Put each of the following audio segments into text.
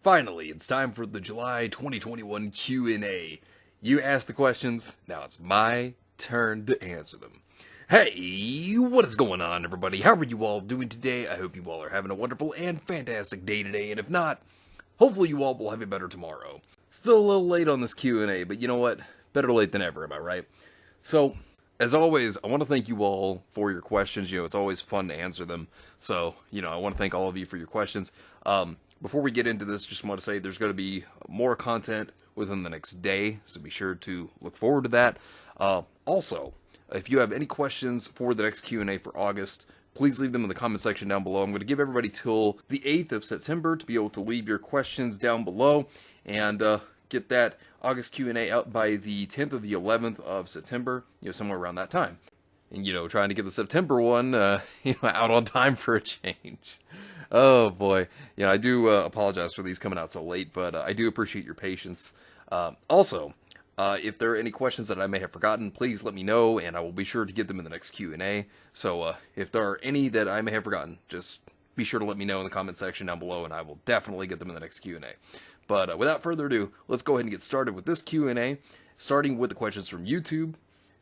Finally, it's time for the July 2021 Q&A. You asked the questions, now it's my turn to answer them. Hey, what is going on, everybody? How are you all doing today? I hope you all are having a wonderful and fantastic day today, and if not, hopefully you all will have it better tomorrow. Still a little late on this Q&A, but you know what? Better late than ever, am I right? So, as always, I want to thank you all for your questions. It's always fun to answer them. So, I want to thank all of you for your questions. Before we get into this, just want to say there's going to be more content within the next day, so be sure to look forward to that. Also, if you have any questions for the next Q&A for August, please leave them in the comment section down below. I'm going to give everybody till the 8th of September to be able to leave your questions down below and get that August Q&A out by the 10th or the 11th of September, somewhere around that time. And, trying to get the September one, out on time for a change. Oh, boy. I do apologize for these coming out so late, but I do appreciate your patience. Also, if there are any questions that I may have forgotten, please let me know, and I will be sure to get them in the next Q&A. So, if there are any that I may have forgotten, just be sure to let me know in the comment section down below, and I will definitely get them in the next Q&A. But without further ado, let's go ahead and get started with this Q&A, starting with the questions from YouTube.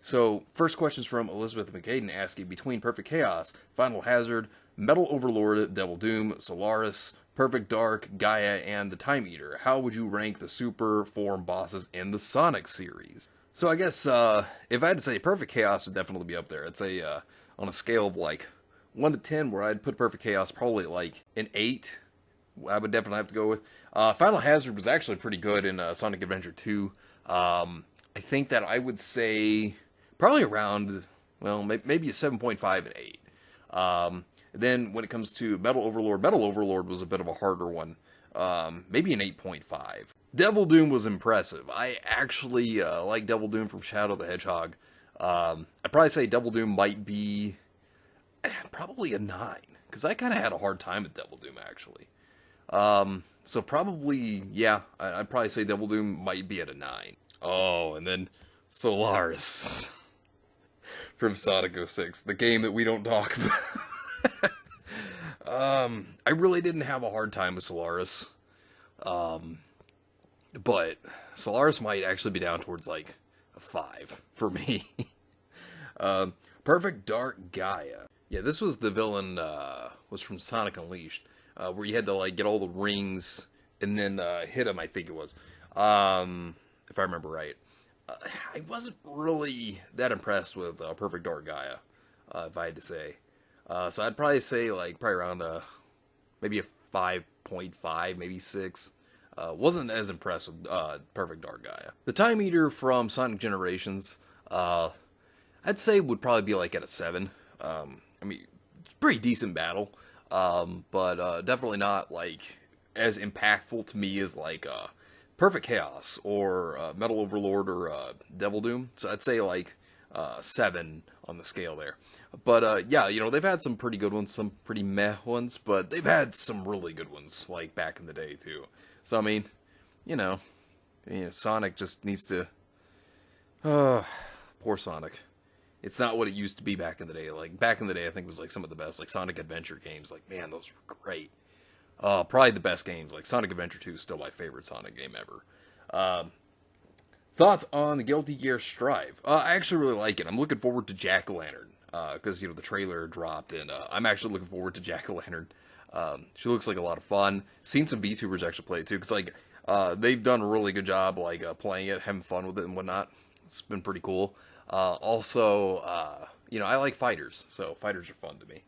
So, first question is from Elizabeth McCaden asking, between Perfect Chaos, Final Hazard, Metal Overlord, Devil Doom, Solaris, Perfect Dark, Gaia, and the Time Eater, how would you rank the super form bosses in the Sonic series? So I guess, if I had to say, Perfect Chaos would definitely be up there. I'd say, on a scale of, 1 to 10, where I'd put Perfect Chaos probably, an 8, I would definitely have to go with. Final Hazard was actually pretty good in Sonic Adventure 2. I think that I would say probably around, maybe a 7.5 and 8. Then when it comes to Metal Overlord was a bit of a harder one. Maybe an 8.5. Devil Doom was impressive. I actually like Devil Doom from Shadow the Hedgehog. I'd probably say Devil Doom might be probably a 9. Because I kind of had a hard time with Devil Doom, actually. So probably, yeah, I'd probably say Devil Doom might be at a 9. Oh, and then Solaris from Sonic 06, the game that we don't talk about. I really didn't have a hard time with Solaris. But Solaris might actually be down towards a 5 for me. Perfect Dark Gaia. Yeah, this was the villain, was from Sonic Unleashed, where you had to get all the rings and then hit him, I think it was. If I remember right. I wasn't really that impressed with Perfect Dark Gaia, if I had to say. So I'd probably say probably around maybe a 5.5, maybe 6. Wasn't as impressed with Perfect Dark Gaia. The Time Eater from Sonic Generations, I'd say would probably be at a 7. I mean, it's a pretty decent battle, but definitely not as impactful to me as Perfect Chaos or Metal Overlord or Devil Doom. So I'd say 7 on the scale there. But yeah, they've had some pretty good ones, some pretty meh ones, but they've had some really good ones back in the day too. So I mean, Sonic just needs to. Poor Sonic. It's not what it used to be back in the day. Back in the day, I think it was some of the best Sonic Adventure games. Man, those were great. Probably the best games. Sonic Adventure 2 is still my favorite Sonic game ever. Thoughts on the Guilty Gear Strive? I actually really like it. I'm looking forward to Jack-O-Lantern. Because, the trailer dropped, and I'm actually looking forward to Jack-O-Lantern. She looks like a lot of fun. Seen some VTubers actually play it, too, because, they've done a really good job, playing it, having fun with it and whatnot. It's been pretty cool. Also, I like fighters, so fighters are fun to me.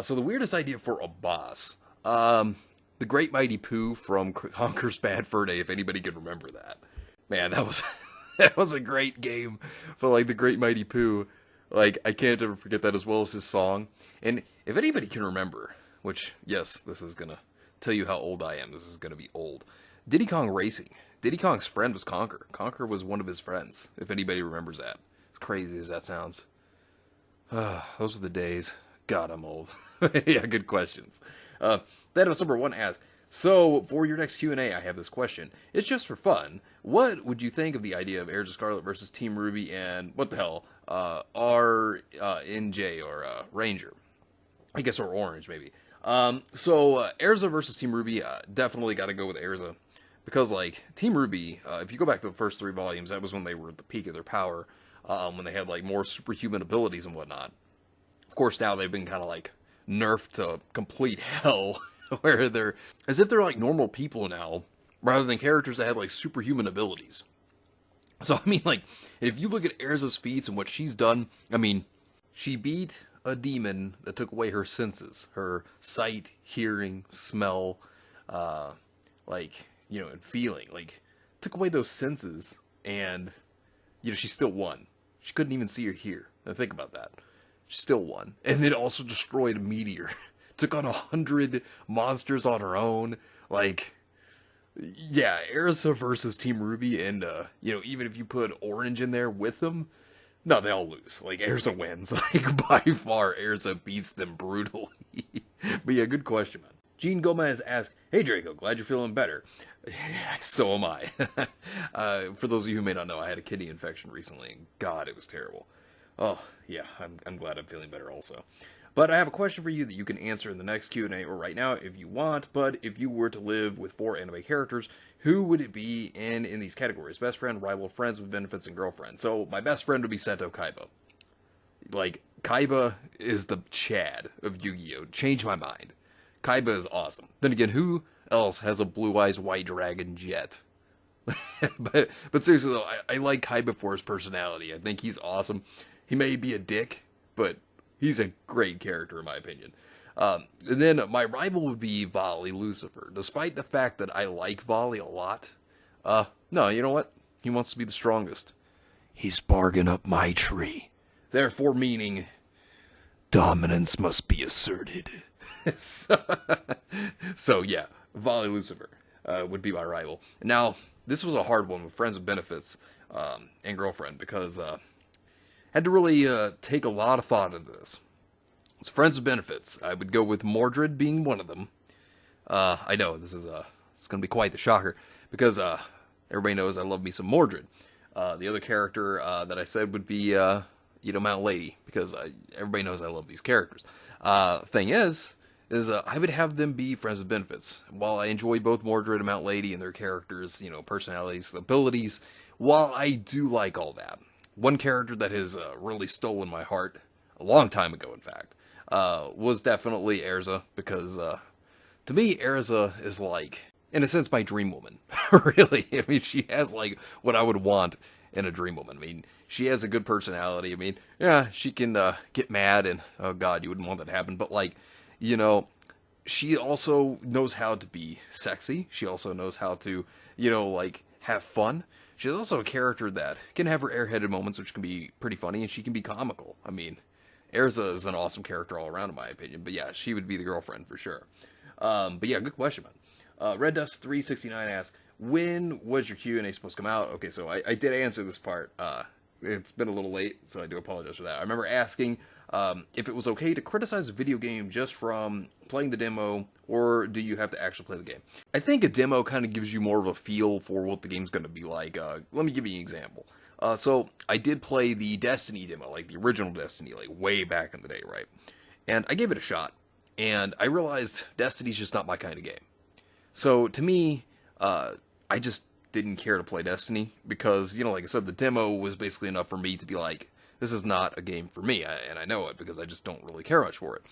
So the weirdest idea for a boss. The Great Mighty Pooh from Conker's Bad Fur Day, if anybody can remember that. Man, that was that was a great game for the Great Mighty Pooh. I can't ever forget that, as well as his song. And if anybody can remember, which, yes, this is gonna tell you how old I am. This is gonna be old. Diddy Kong Racing. Diddy Kong's friend was Conker. Conker was one of his friends, if anybody remembers that. As crazy as that sounds. Those are the days. God, I'm old. Yeah, good questions. Thanos number 1 asks, so, for your next Q&A, I have this question. It's just for fun. What would you think of the idea of Erza Scarlet versus Team RWBY and, what the hell, RNJ, or Ranger? I guess, or Orange, maybe. Erza versus Team RWBY, definitely got to go with Erza. Because, like, Team RWBY, if you go back to the first 3 volumes, that was when they were at the peak of their power, when they had, like, more superhuman abilities and whatnot. Of course, now they've been kind of, like, nerfed to complete hell, where they're, as if they're, like, normal people now, rather than characters that had, like, superhuman abilities. So, I mean, like, if you look at Erza's feats and what she's done, I mean, she beat a demon that took away her senses, her sight, hearing, smell, and feeling. Like, took away those senses, and, she still won. She couldn't even see or hear. Now think about that. She still won. And then also destroyed a meteor. Took on 100 monsters on her own. Like, yeah, Erza versus Team RWBY, and, even if you put Orange in there with them, no, they all lose. Like, Erza wins. Like, by far, Erza beats them brutally. But yeah, good question, man. Gene Gomez asked, "Hey Draco, glad you're feeling better." So am I. For those of you who may not know, I had a kidney infection recently, and God, it was terrible. Oh, yeah, I'm glad I'm feeling better also. But I have a question for you that you can answer in the next Q&A or right now if you want. But if you were to live with 4 anime characters, who would it be in these categories? Best friend, rival, friends with benefits, and girlfriend. So my best friend would be Seto Kaiba. Like, Kaiba is the Chad of Yu-Gi-Oh! Change my mind. Kaiba is awesome. Then again, who else has a blue eyes white dragon jet? but seriously though, I like Kaiba for his personality. I think he's awesome. He may be a dick, but he's a great character in my opinion. And then my rival would be Volley Lucifer. Despite the fact that I like Volley a lot, no, you know what? He wants to be the strongest. He's barking up my tree. Therefore meaning, dominance must be asserted. So yeah, Volley Lucifer would be my rival. Now, this was a hard one with friends with benefits and girlfriend because had to really take a lot of thought into this. So friends with benefits, I would go with Mordred being one of them. I know it's going to be quite the shocker because everybody knows I love me some Mordred. The other character that I said would be Mount Lady because everybody knows I love these characters. Thing is I would have them be friends with benefits. While I enjoy both Mordred and Mount Lady and their characters, personalities, abilities, while I do like all that, one character that has really stolen my heart, a long time ago in fact, was definitely Erza, because to me, Erza is like, in a sense, my dream woman. Really, I mean, she has like what I would want in a dream woman. I mean, she has a good personality. I mean, yeah, she can get mad, and oh god, you wouldn't want that to happen, but like, she also knows how to be sexy. She also knows how to, have fun. She's also a character that can have her airheaded moments, which can be pretty funny, and she can be comical. I mean, Erza is an awesome character all around, in my opinion. But yeah, she would be the girlfriend for sure. But yeah, good question, man. Red Dust 369 asks, when was your Q&A supposed to come out? Okay, so I did answer this part. It's been a little late, so I do apologize for that. I remember asking if it was okay to criticize a video game just from playing the demo, or do you have to actually play the game? I think a demo kind of gives you more of a feel for what the game's going to be like. Let me give you an example. So I did play the Destiny demo, like the original Destiny, like way back in the day, right? And I gave it a shot, and I realized Destiny's just not my kind of game. So to me, I just didn't care to play Destiny because, like I said, the demo was basically enough for me to be like, this is not a game for me, and I know it because I just don't really care much for it.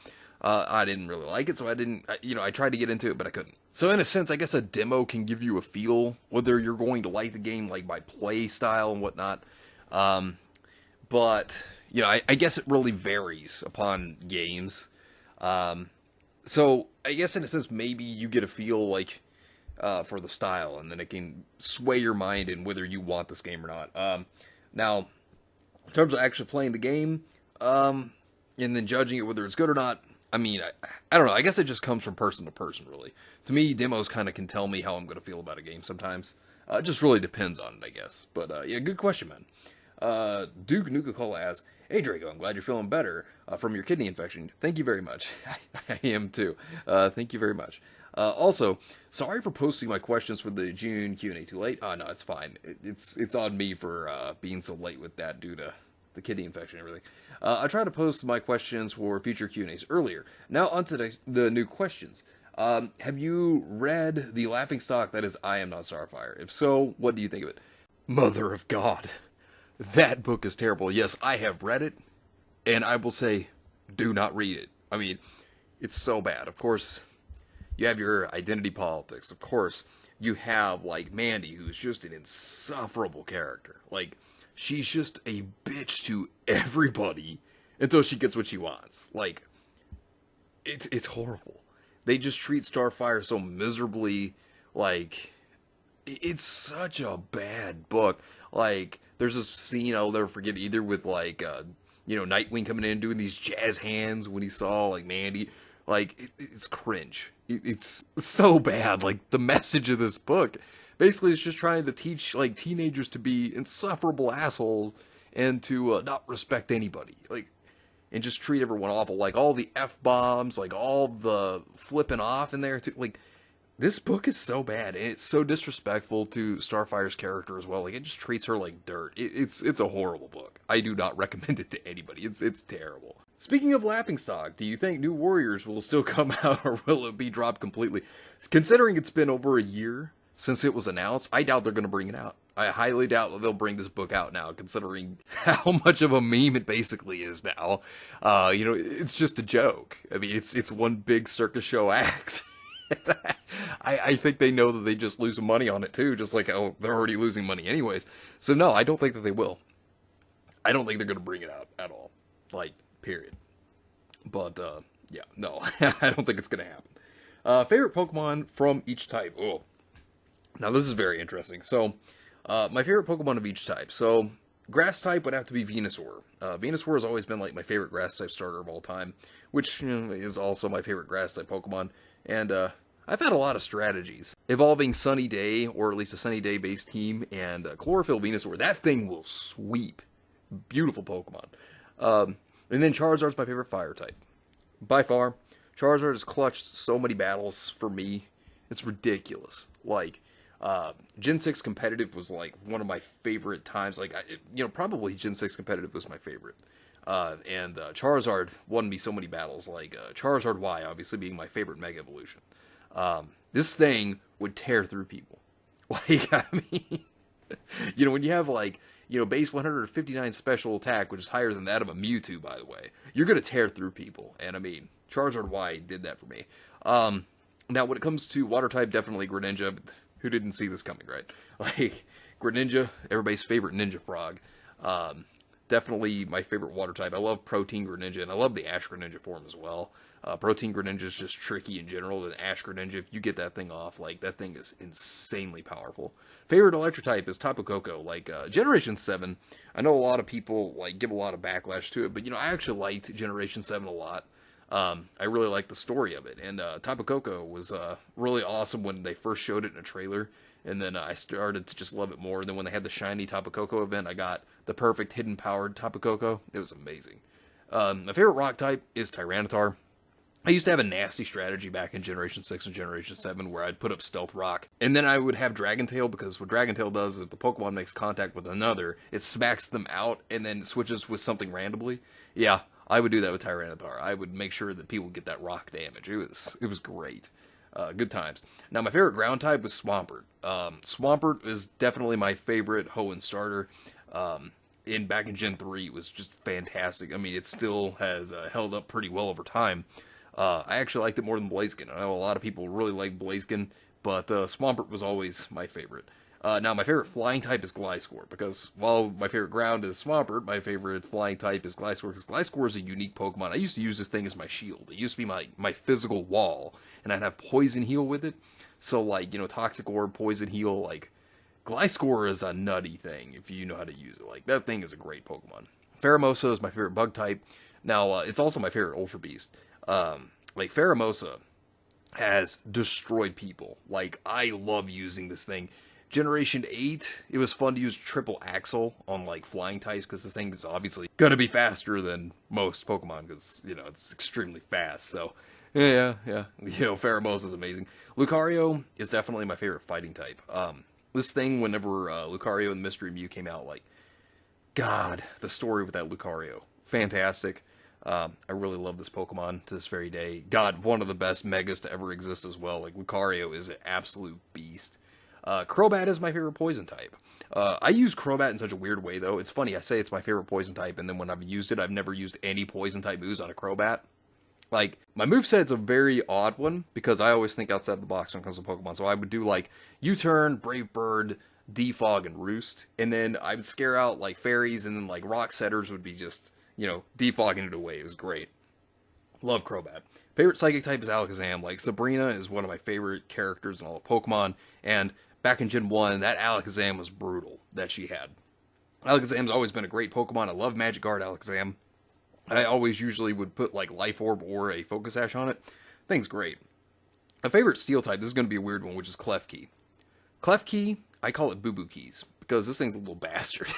I didn't really like it, so I tried to get into it, but I couldn't. So in a sense, I guess a demo can give you a feel whether you're going to like the game, like by play style and whatnot. But, I guess it really varies upon games. So I guess in a sense, maybe you get a feel like for the style, and then it can sway your mind in whether you want this game or not. Now, in terms of actually playing the game, and then judging it whether it's good or not, I mean, I don't know. I guess it just comes from person to person, really. To me, demos kind of can tell me how I'm going to feel about a game sometimes. It just really depends on it, I guess. But, yeah, good question, man. Duke Nuka-Cola asks, "Hey, Draco, I'm glad you're feeling better from your kidney infection. Thank you very much." I am, too. Thank you very much. Also, sorry for posting my questions for the June Q&A too late. No, it's fine. It's on me for being so late with that due to the kidney infection and everything. I tried to post my questions for future Q&As earlier. Now onto the new questions. Have you read the laughingstock that is I Am Not Starfire? If so, what do you think of it? Mother of God. That book is terrible. Yes, I have read it, and I will say, do not read it. I mean, it's so bad. Of course, you have your identity politics. Of course, you have, like, Mandy, who's just an insufferable character. Like, she's just a bitch to everybody until she gets what she wants. Like, it's horrible. They just treat Starfire so miserably. Like, it's such a bad book. Like, there's this scene I'll never forget either with, like, Nightwing coming in and doing these jazz hands when he saw, like, Mandy. Like, it's cringe. It's so bad. Like, the message of this book basically is just trying to teach, like, teenagers to be insufferable assholes and to not respect anybody. Like, and just treat everyone awful. Like, all the F-bombs, like, all the flipping off in there, too. Like, this book is so bad, and it's so disrespectful to Starfire's character as well. Like, it just treats her like dirt. It's a horrible book. I do not recommend it to anybody. It's terrible. Speaking of laughingstock, do you think New Warriors will still come out, or will it be dropped completely? Considering it's been over a year since it was announced, I doubt they're going to bring it out. I highly doubt that they'll bring this book out now, considering how much of a meme it basically is now. It's just a joke. I mean, it's one big circus show act. I think they know that they just lose money on it too, just like, oh, they're already losing money anyways. So no, I don't think that they will. I don't think they're going to bring it out at all. Like, period. But, yeah, no, I don't think it's going to happen. Favorite Pokemon from each type. Oh, now this is very interesting. So, my favorite Pokemon of each type. So, grass type would have to be Venusaur. Venusaur has always been, like, my favorite grass type starter of all time, which is also my favorite grass type Pokemon. And, I've had a lot of strategies. Evolving Sunny Day, or at least a Sunny Day based team, and Chlorophyll Venusaur. That thing will sweep. Beautiful Pokemon. And then Charizard's my favorite fire type. By far, Charizard has clutched so many battles for me. It's ridiculous. Like, Gen 6 competitive was, like, one of my favorite times. Like, probably Gen 6 competitive was my favorite. And Charizard won me so many battles. Like, Charizard Y, obviously, being my favorite Mega Evolution. This thing would tear through people. Like, I mean, when you have, like, base 159 special attack, which is higher than that of a Mewtwo, by the way, you're going to tear through people. And, I mean, Charizard Y did that for me. Now, when it comes to water type, definitely Greninja. Who didn't see this coming, right? Like, Greninja, everybody's favorite ninja frog. Definitely my favorite water type. I love Protein Greninja, and I love the Ash Greninja form as well. Protein Greninja is just tricky in general. The Ash Greninja, if you get that thing off, like, that thing is insanely powerful. Favorite Electro type is Tapu Koko. Like, Generation 7, I know a lot of people, like, give a lot of backlash to it, but, I actually liked Generation 7 a lot. I really liked the story of it, and Tapu Koko was really awesome when they first showed it in a trailer, and then I started to just love it more. And then when they had the shiny Tapu Koko event, I got the perfect hidden powered Tapu Koko. It was amazing. My favorite rock type is Tyranitar. I used to have a nasty strategy back in Generation 6 and Generation 7 where I'd put up Stealth Rock, and then I would have Dragon Tail, because what Dragon Tail does is if the Pokemon makes contact with another, it smacks them out and then switches with something randomly. Yeah, I would do that with Tyranitar. I would make sure that people get that rock damage. It was great. Good times. Now, my favorite ground type was Swampert. Swampert is definitely my favorite Hoenn starter. Back in Gen 3, it was just fantastic. I mean, it still has held up pretty well over time. I actually liked it more than Blaziken. I know a lot of people really like Blaziken, but Swampert was always my favorite. Now, my favorite flying type is Gliscor, because while my favorite ground is Swampert, my favorite flying type is Gliscor, because Gliscor is a unique Pokemon. I used to use this thing as my shield. It used to be my physical wall, and I'd have Poison Heal with it. So, like, Toxic Orb, Poison Heal, like, Gliscor is a nutty thing if you know how to use it. Like, that thing is a great Pokemon. Pheromosa is my favorite bug type. Now, it's also my favorite Ultra Beast. Like, Pheromosa has destroyed people. Like, I love using this thing. Generation 8, it was fun to use Triple Axle on, like, flying types, because this thing is obviously gonna be faster than most Pokemon, because, it's extremely fast, so, yeah. Pheromosa is amazing. Lucario is definitely my favorite fighting type. This thing, whenever Lucario and Mystery Mew came out, like, God, the story with that Lucario, fantastic. I really love this Pokemon to this very day. God, one of the best Megas to ever exist as well. Like, Lucario is an absolute beast. Crobat is my favorite poison type. I use Crobat in such a weird way, though. It's funny, I say it's my favorite poison type, and then when I've used it, I've never used any poison type moves on a Crobat. Like, my moveset's a very odd one, because I always think outside the box when it comes to Pokemon. So I would do, like, U-Turn, Brave Bird, Defog, and Roost, and then I would scare out, like, fairies, and then, like, Rock Setters would be just, you know, defogging it away. It was great. Love Crobat. Favorite Psychic type is Alakazam. Like, Sabrina is one of my favorite characters in all of Pokemon, and back in Gen 1, that Alakazam was brutal that she had. Alakazam's always been a great Pokemon. I love Magic Guard Alakazam. I always usually would put, like, Life Orb or a Focus Sash on it. Thing's great. My favorite Steel type, this is going to be a weird one, which is Klefki. Klefki, I call it Boo Boo Keys, because this thing's a little bastard.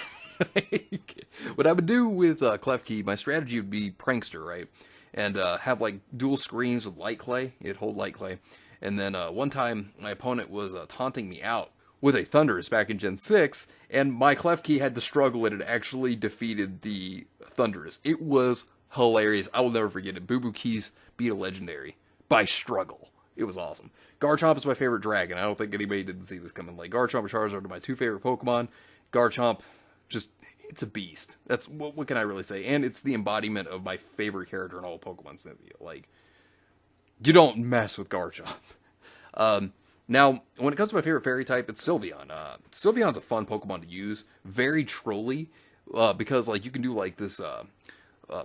What I would do with Klefki, my strategy would be Prankster, right? And have, like, dual screens with Light Clay. It'd hold Light Clay. And then one time, my opponent was taunting me out with a Thundurus back in Gen 6, and my Klefki had to struggle, and it actually defeated the Thundurus. It was hilarious. I will never forget it. Boo Boo Keys beat a legendary by struggle. It was awesome. Garchomp is my favorite dragon. I don't think anybody didn't see this coming. Like, Garchomp and Charizard are my two favorite Pokemon. Garchomp, just, it's a beast. That's, what can I really say? And it's the embodiment of my favorite character in all Pokemon Cynthia. Like, you don't mess with Garchomp. Now, when it comes to my favorite fairy type, it's Sylveon. Sylveon's a fun Pokemon to use. Very trolly, because, like, you can do, like, this,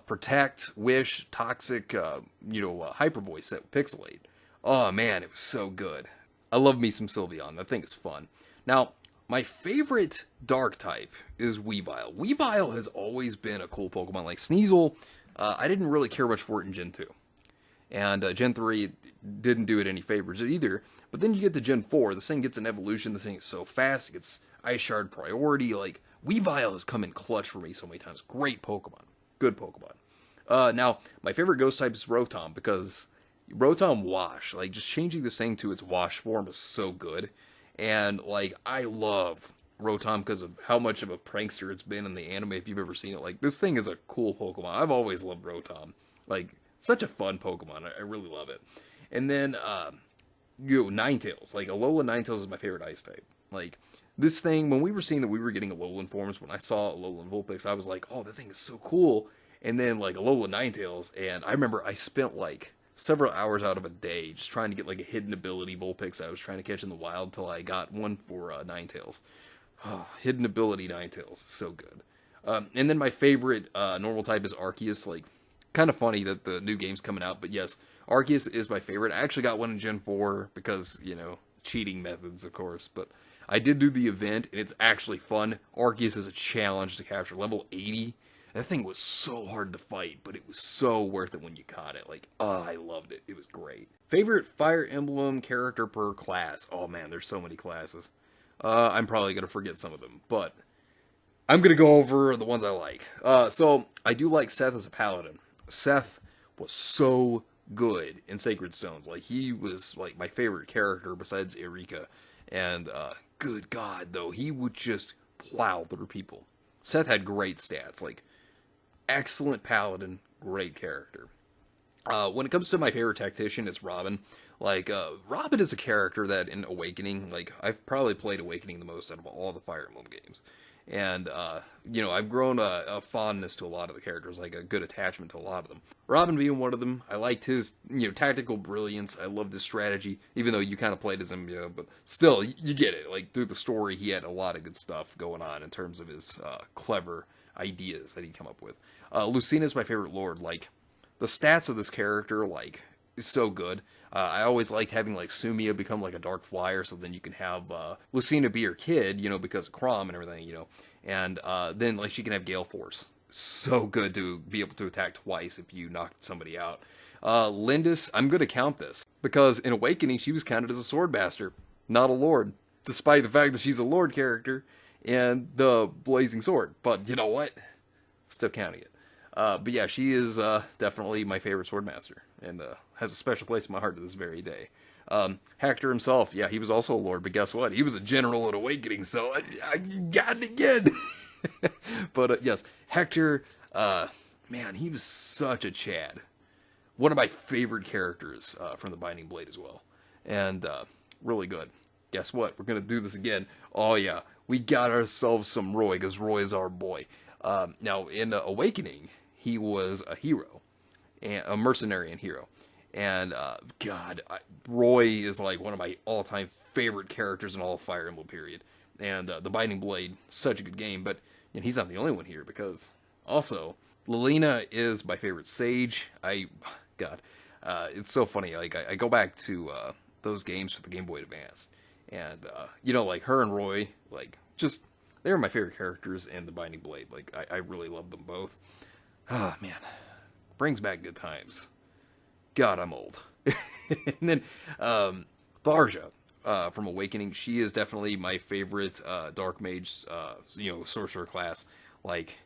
Protect, Wish, Toxic, Hyper Voice set with Pixelate. Oh, man, it was so good. I love me some Sylveon. That thing is fun. Now, my favorite dark type is Weavile. Weavile has always been a cool Pokemon. Like, Sneasel, I didn't really care much for it in Gen 2. And Gen 3 didn't do it any favors either. But then you get to Gen 4, this thing gets an evolution, this thing is so fast, it gets Ice Shard priority. Like, Weavile has come in clutch for me so many times. Great Pokemon. Good Pokemon. Now, my favorite ghost type is Rotom, because Rotom Wash, like, just changing this thing to its Wash form is so good. And, like, I love Rotom because of how much of a prankster it's been in the anime, if you've ever seen it. Like, this thing is a cool Pokemon. I've always loved Rotom. Like, such a fun Pokemon. I really love it. And then, Ninetales. Like, Alola Ninetales is my favorite ice type. Like, this thing, when we were seeing that we were getting Alolan forms, when I saw Alolan Vulpix, I was like, oh, that thing is so cool. And then, like, Alola Ninetales, and I remember I spent, like, several hours out of a day just trying to get, like, a hidden ability Vulpix I was trying to catch in the wild till I got one for Ninetales. Oh, hidden ability Ninetales. So good. And then my favorite normal type is Arceus. Like, kind of funny that the new game's coming out, but yes, Arceus is my favorite. I actually got one in Gen 4 because, cheating methods, of course, but I did do the event, and it's actually fun. Arceus is a challenge to capture. Level 80, that thing was so hard to fight, but it was so worth it when you caught it. Like, I loved it. It was great. Favorite Fire Emblem character per class. Oh man, there's so many classes. I'm probably going to forget some of them, but I'm going to go over the ones I like. So, I do like Seth as a paladin. Seth was so good in Sacred Stones. Like, he was, like, my favorite character besides Erika. And, good God, though, he would just plow through people. Seth had great stats. Like, excellent paladin, great character. When it comes to my favorite tactician, it's Robin. Like, Robin is a character that in Awakening, like, I've probably played Awakening the most out of all the Fire Emblem games. And, I've grown a fondness to a lot of the characters, like a good attachment to a lot of them. Robin being one of them, I liked his, tactical brilliance. I loved his strategy, even though you kind of played as him, but still, you get it. Like, through the story, he had a lot of good stuff going on in terms of his clever ideas that he'd come up with. Lucina is my favorite lord. Like, the stats of this character, like, is so good. I always liked having, like, Sumia become, like, a Dark Flyer, so then you can have Lucina be your kid, because of Chrom and everything, and then, like, she can have Gale Force. So good to be able to attack twice if you knocked somebody out. Lindis, I'm going to count this, because in Awakening, she was counted as a Swordmaster, not a Lord, despite the fact that she's a Lord character and the Blazing Sword. But you know what? Still counting it. But yeah, she is definitely my favorite Swordmaster, and has a special place in my heart to this very day. Hector himself, yeah, he was also a lord, but guess what? He was a general at Awakening, so I got it again. But yes, Hector, man, he was such a Chad. One of my favorite characters from the Binding Blade as well. And really good. Guess what? We're going to do this again. Oh, yeah. We got ourselves some Roy, because Roy is our boy. Now, in Awakening, he was a hero. A mercenary and hero. And, God, Roy is like one of my all-time favorite characters in all of Fire Emblem, period. And The Binding Blade, such a good game. But he's not the only one here, because also, Lilina is my favorite sage. God, it's so funny. Like, I go back to those games for the Game Boy Advance. And, like, her and Roy, like, just, they were my favorite characters in The Binding Blade. Like, I really love them both. Ah, man. Brings back good times. God, I'm old. And then, Tharja, from Awakening, she is definitely my favorite, Dark Mage, sorcerer class. Like,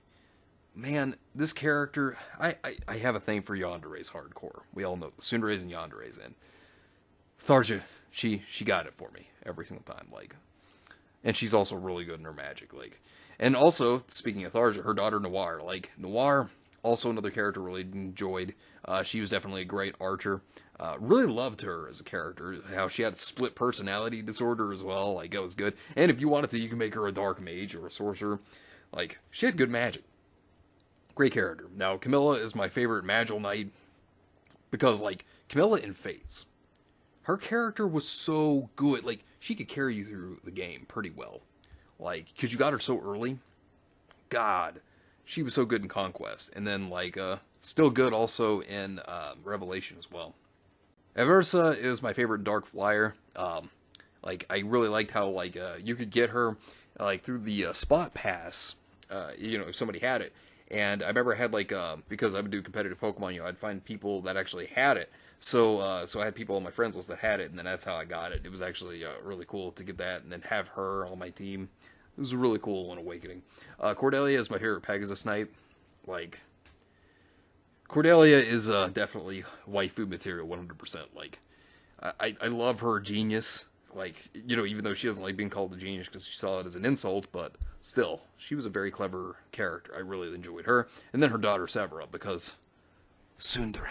man, this character, I have a thing for yandere's hardcore. We all know the tsunderes and yandere's, and Tharja, she got it for me every single time, like, and she's also really good in her magic, like, and also, speaking of Tharja, her daughter Noir, also another character really enjoyed. She was definitely a great archer. Really loved her as a character. How she had a split personality disorder as well. Like, it was good. And if you wanted to, you can make her a dark mage or a sorcerer. Like, she had good magic. Great character. Now, Camilla is my favorite Magil Knight. Because, like, Camilla in Fates. Her character was so good. Like, she could carry you through the game pretty well. Like, because you got her so early. God, she was so good in Conquest. And then, like, still good also in Revelation as well. Erza is my favorite Dark Flyer. Like, I really liked how, like, you could get her, like, through the Spot Pass, if somebody had it. And I remember I had, like, because I would do competitive Pokemon, I'd find people that actually had it. So I had people on my friends list that had it, and then that's how I got it. It was actually really cool to get that and then have her on my team. It was really cool when Awakening. Cordelia is my favorite Pegasus Knight. Like, Cordelia is definitely waifu material, 100%. Like, I love her genius. Like, even though she doesn't like being called a genius because she saw it as an insult, but still, she was a very clever character. I really enjoyed her. And then her daughter Severa, because tsundere.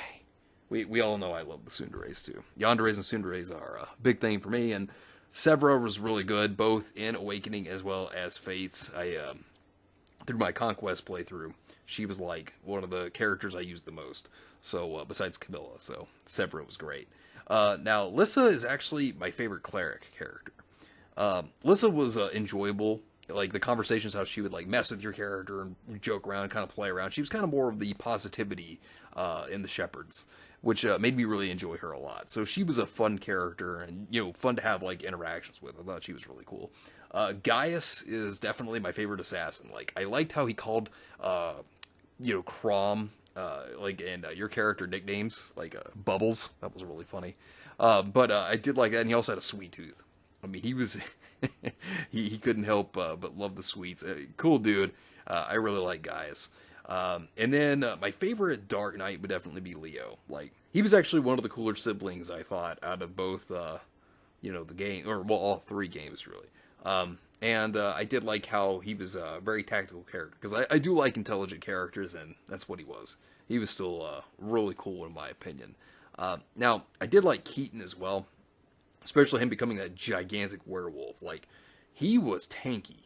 We all know I love the tsunderes too. Yanderes and tsunderes are a big thing for me, and Severa was really good, both in Awakening as well as Fates. Through my Conquest playthrough, she was like one of the characters I used the most. So, besides Camilla, so Severa was great. Now, Lissa is actually my favorite cleric character. Lissa was enjoyable. Like, the conversations, how she would, like, mess with your character and joke around, kind of play around. She was kind of more of the positivity in the Shepherds, which made me really enjoy her a lot. So she was a fun character and, fun to have, like, interactions with. I thought she was really cool. Gaius is definitely my favorite assassin. Like, I liked how he called, Crom, and your character nicknames, like, Bubbles. That was really funny. But I did like that, and he also had a sweet tooth. I mean, he was, he couldn't help but love the sweets. Cool dude. I really like Gaius. And then my favorite Dark Knight would definitely be Leo. Like, he was actually one of the cooler siblings, I thought, out of both, the game, or, well, all three games, really. And I did like how he was a very tactical character, because I do like intelligent characters, and that's what he was. He was still really cool, in my opinion. Now, I did like Keaton as well, especially him becoming that gigantic werewolf. Like, he was tanky.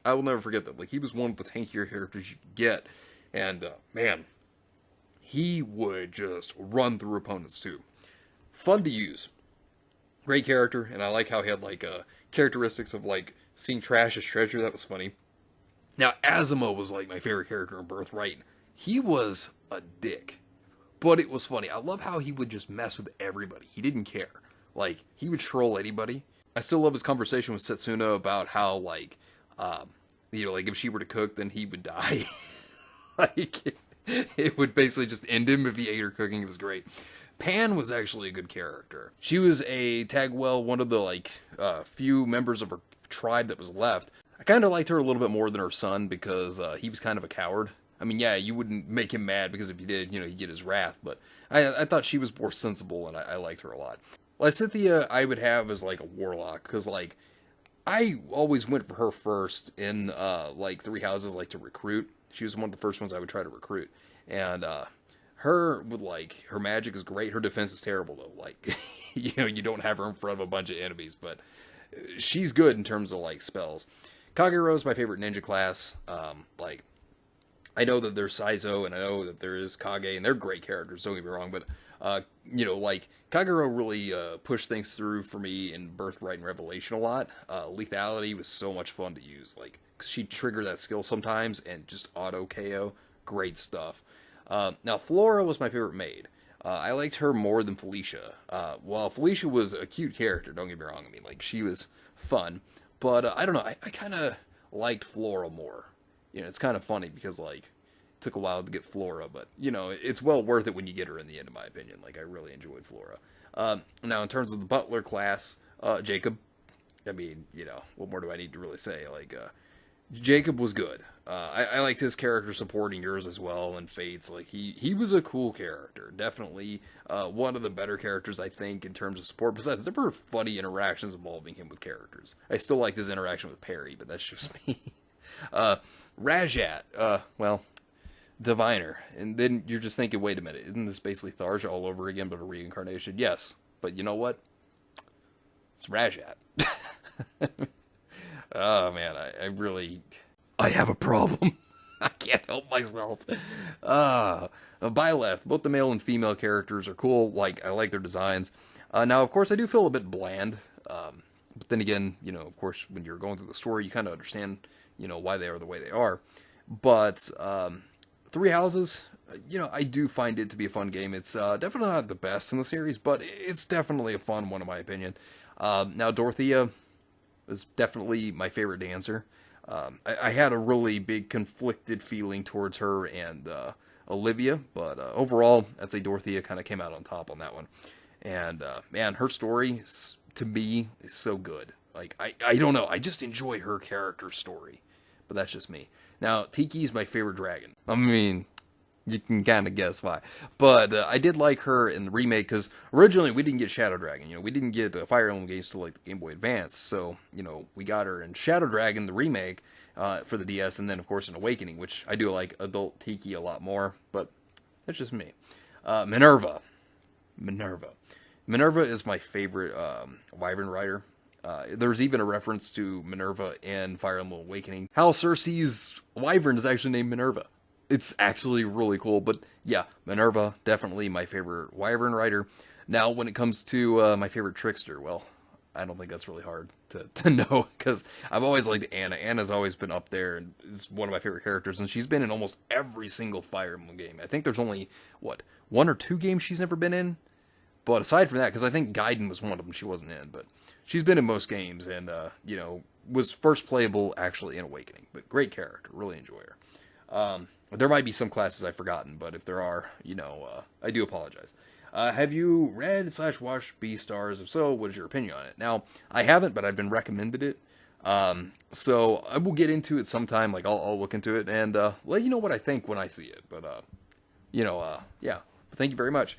I will never forget that. Like, he was one of the tankier characters you could get. And, man, he would just run through opponents, too. Fun to use. Great character, and I like how he had, like, characteristics of, like, seeing trash as treasure. That was funny. Now, Azuma was, like, my favorite character in Birthright. He was a dick. But it was funny. I love how he would just mess with everybody. He didn't care. Like, he would troll anybody. I still love his conversation with Setsuna about how, like, like, if she were to cook, then he would die. Like, it would basically just end him if he ate her cooking. It was great. Pan was actually a good character. She was a Tagwell, one of the, like, few members of her tribe that was left. I kind of liked her a little bit more than her son, because he was kind of a coward. I mean, yeah, you wouldn't make him mad, because if you did, he'd get his wrath, but I thought she was more sensible, and I liked her a lot. Lysithea, I would have as, like, a warlock, because, like, I always went for her first in like Three Houses, like to recruit. She was one of the first ones I would try to recruit, and her with like her magic is great. Her defense is terrible though. Like you don't have her in front of a bunch of enemies, but she's good in terms of like spells. Kagero is my favorite ninja class. Like I know that there's Saizo and I know that there is Kage, and they're great characters. Don't get me wrong, but like Kagero really pushed things through for me in Birthright and Revelation a lot. Lethality was so much fun to use. Like she'd trigger that skill sometimes and just auto KO. Great stuff. Now Flora was my favorite maid. I liked her more than Felicia. While Felicia was a cute character, don't get me wrong. I mean, like she was fun, but I don't know. I kind of liked Flora more. It's kind of funny because like it took a while to get Flora, but it's well worth it when you get her in the end, in my opinion. Like I really enjoyed Flora. Now in terms of the butler class, Jacob. I mean, what more do I need to really say? Like Jacob was good. I liked his character supporting yours as well, and Fate's. Like he was a cool character. Definitely one of the better characters I think in terms of support. Besides, there were funny interactions involving him with characters. I still liked his interaction with Perry, but that's just me. Rajat, well, Diviner. And then you're just thinking, wait a minute, isn't this basically Tharja all over again, but a reincarnation? Yes, but you know what? It's Rajat. Oh, man, I have a problem. I can't help myself. Byleth, both the male and female characters are cool. Like, I like their designs. Now, of course, I do feel a bit bland. But then again, of course, when you're going through the story, you kind of understand why they are the way they are. But Three Houses, I do find it to be a fun game. It's definitely not the best in the series, but it's definitely a fun one in my opinion. Now Dorothea is definitely my favorite dancer. I had a really big conflicted feeling towards her and Olivia, but overall, I'd say Dorothea kind of came out on top on that one. And man, her story to me is so good. Like I don't know, I just enjoy her character story. But that's just me. Now, Tiki's my favorite dragon. I mean, you can kind of guess why. But I did like her in the remake, because originally we didn't get Shadow Dragon. We didn't get Fire Emblem games till like the Game Boy Advance. So, we got her in Shadow Dragon, the remake, for the DS, and then, of course, in Awakening, which I do like adult Tiki a lot more. But that's just me. Minerva. Minerva is my favorite Wyvern rider. There's even a reference to Minerva in Fire Emblem Awakening. How Cersei's Wyvern is actually named Minerva. It's actually really cool, but yeah, Minerva, definitely my favorite Wyvern rider. Now, when it comes to my favorite Trickster, well, I don't think that's really hard to know, because I've always liked Anna. Anna's always been up there, and is one of my favorite characters, and she's been in almost every single Fire Emblem game. I think there's only, one or two games she's never been in? But aside from that, because I think Gaiden was one of them she wasn't in, but she's been in most games, and, was first playable actually in Awakening. But great character, really enjoy her. There might be some classes I've forgotten, but if there are, I do apologize. Have you read/watched Beastars? If so, what is your opinion on it? Now, I haven't, but I've been recommended it. So I will get into it sometime. Like, I'll look into it and let you know what I think when I see it. But, yeah. Thank you very much.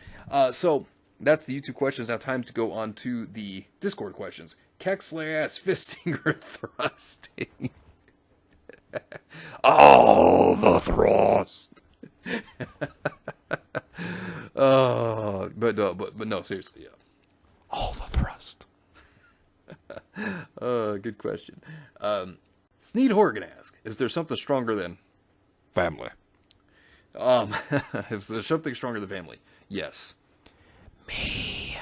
So that's the YouTube questions. Now time to go on to the Discord questions. Kexlass fisting or thrusting? Oh, the thrust. But no, seriously, yeah. All the thrust. Good question. Sneed Horgan asks, is there something stronger than family? If there's something stronger than family, yes. Me.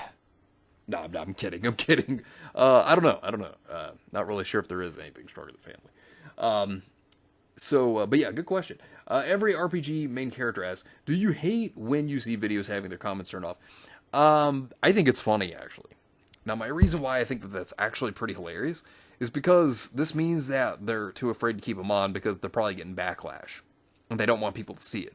No, I'm kidding. I don't know. Not really sure if there is anything stronger than family. But yeah, good question. Every RPG main character asks, do you hate when you see videos having their comments turned off? I think it's funny, actually. Now, my reason why I think that that's actually pretty hilarious is because this means that they're too afraid to keep them on because they're probably getting backlash. And they don't want people to see it.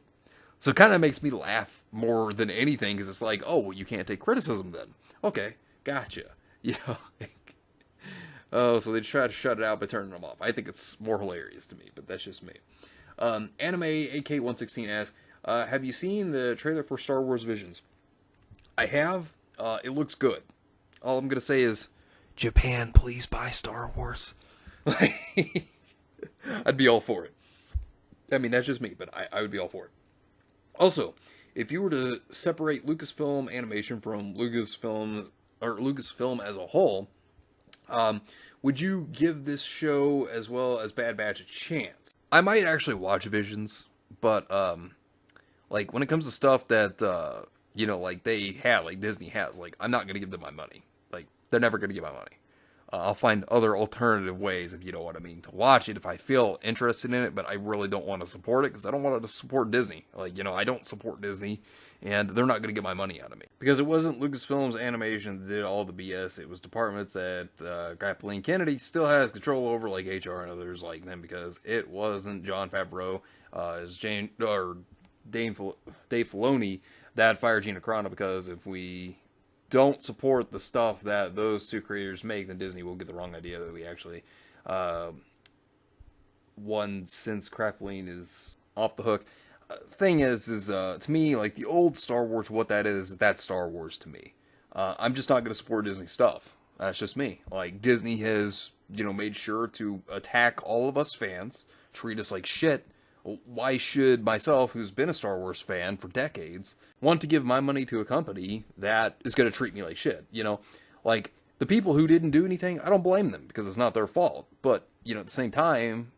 So it kind of makes me laugh more than anything, because it's like, oh, well, you can't take criticism then. Okay, gotcha. Oh, so they try to shut it out by turning them off. I think it's more hilarious to me, but that's just me. Anime AK116 asks, have you seen the trailer for Star Wars Visions? I have. It looks good. All I'm going to say is, Japan, please buy Star Wars. I'd be all for it. I mean, that's just me, but I would be all for it. Also, if you were to separate Lucasfilm Animation from Lucasfilm as a whole, would you give this show as well as Bad Batch a chance? I might actually watch Visions, but like when it comes to stuff that like they have, like Disney has, like I'm not gonna give them my money. Like they're never gonna get my money. I'll find other alternative ways, if you know what I mean, to watch it if I feel interested in it, but I really don't want to support it because I don't want to support Disney. Like, I don't support Disney, and they're not going to get my money out of me. Because it wasn't Lucasfilm's animation that did all the BS. It was departments that Kathleen Kennedy still has control over, like HR and others like them, because it wasn't Jon Favreau, Dave Filoni that fired Gina Carano, because if we don't support the stuff that those two creators make, then Disney will get the wrong idea that we actually won, since Kathleen is off the hook. Thing is to me, like the old Star Wars, what that is, that's Star Wars to me. I'm just not going to support Disney stuff. That's just me. Like Disney has, made sure to attack all of us fans, treat us like shit. Why should myself, who's been a Star Wars fan for decades, want to give my money to a company that is going to treat me like shit? Like the people who didn't do anything, I don't blame them because it's not their fault. But, at the same time,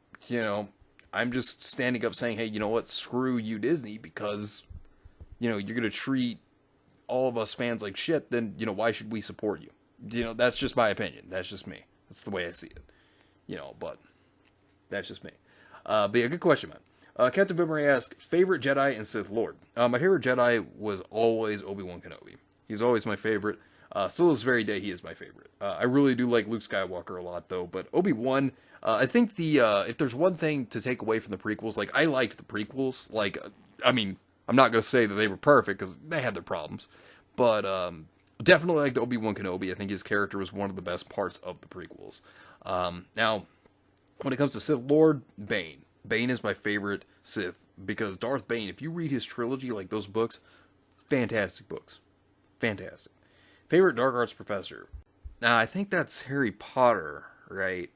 I'm just standing up saying, hey, you know what, screw you, Disney, because, you're going to treat all of us fans like shit, then, why should we support you? That's just my opinion. That's just me. That's the way I see it. But that's just me. But yeah, good question, man. Captain Boomerang asked, favorite Jedi and Sith Lord? My favorite Jedi was always Obi-Wan Kenobi. He's always my favorite. Still this very day, he is my favorite. I really do like Luke Skywalker a lot, though. But Obi-Wan, I think if there's one thing to take away from the prequels, like, I liked the prequels. Like, I mean, I'm not going to say that they were perfect, because they had their problems. But definitely liked Obi-Wan Kenobi. I think his character was one of the best parts of the prequels. Now, when it comes to Sith Lord, Bane. Bane is my favorite Sith, because Darth Bane, if you read his trilogy, like those books, fantastic books. Fantastic. Favorite Dark Arts Professor? Now, I think that's Harry Potter, right?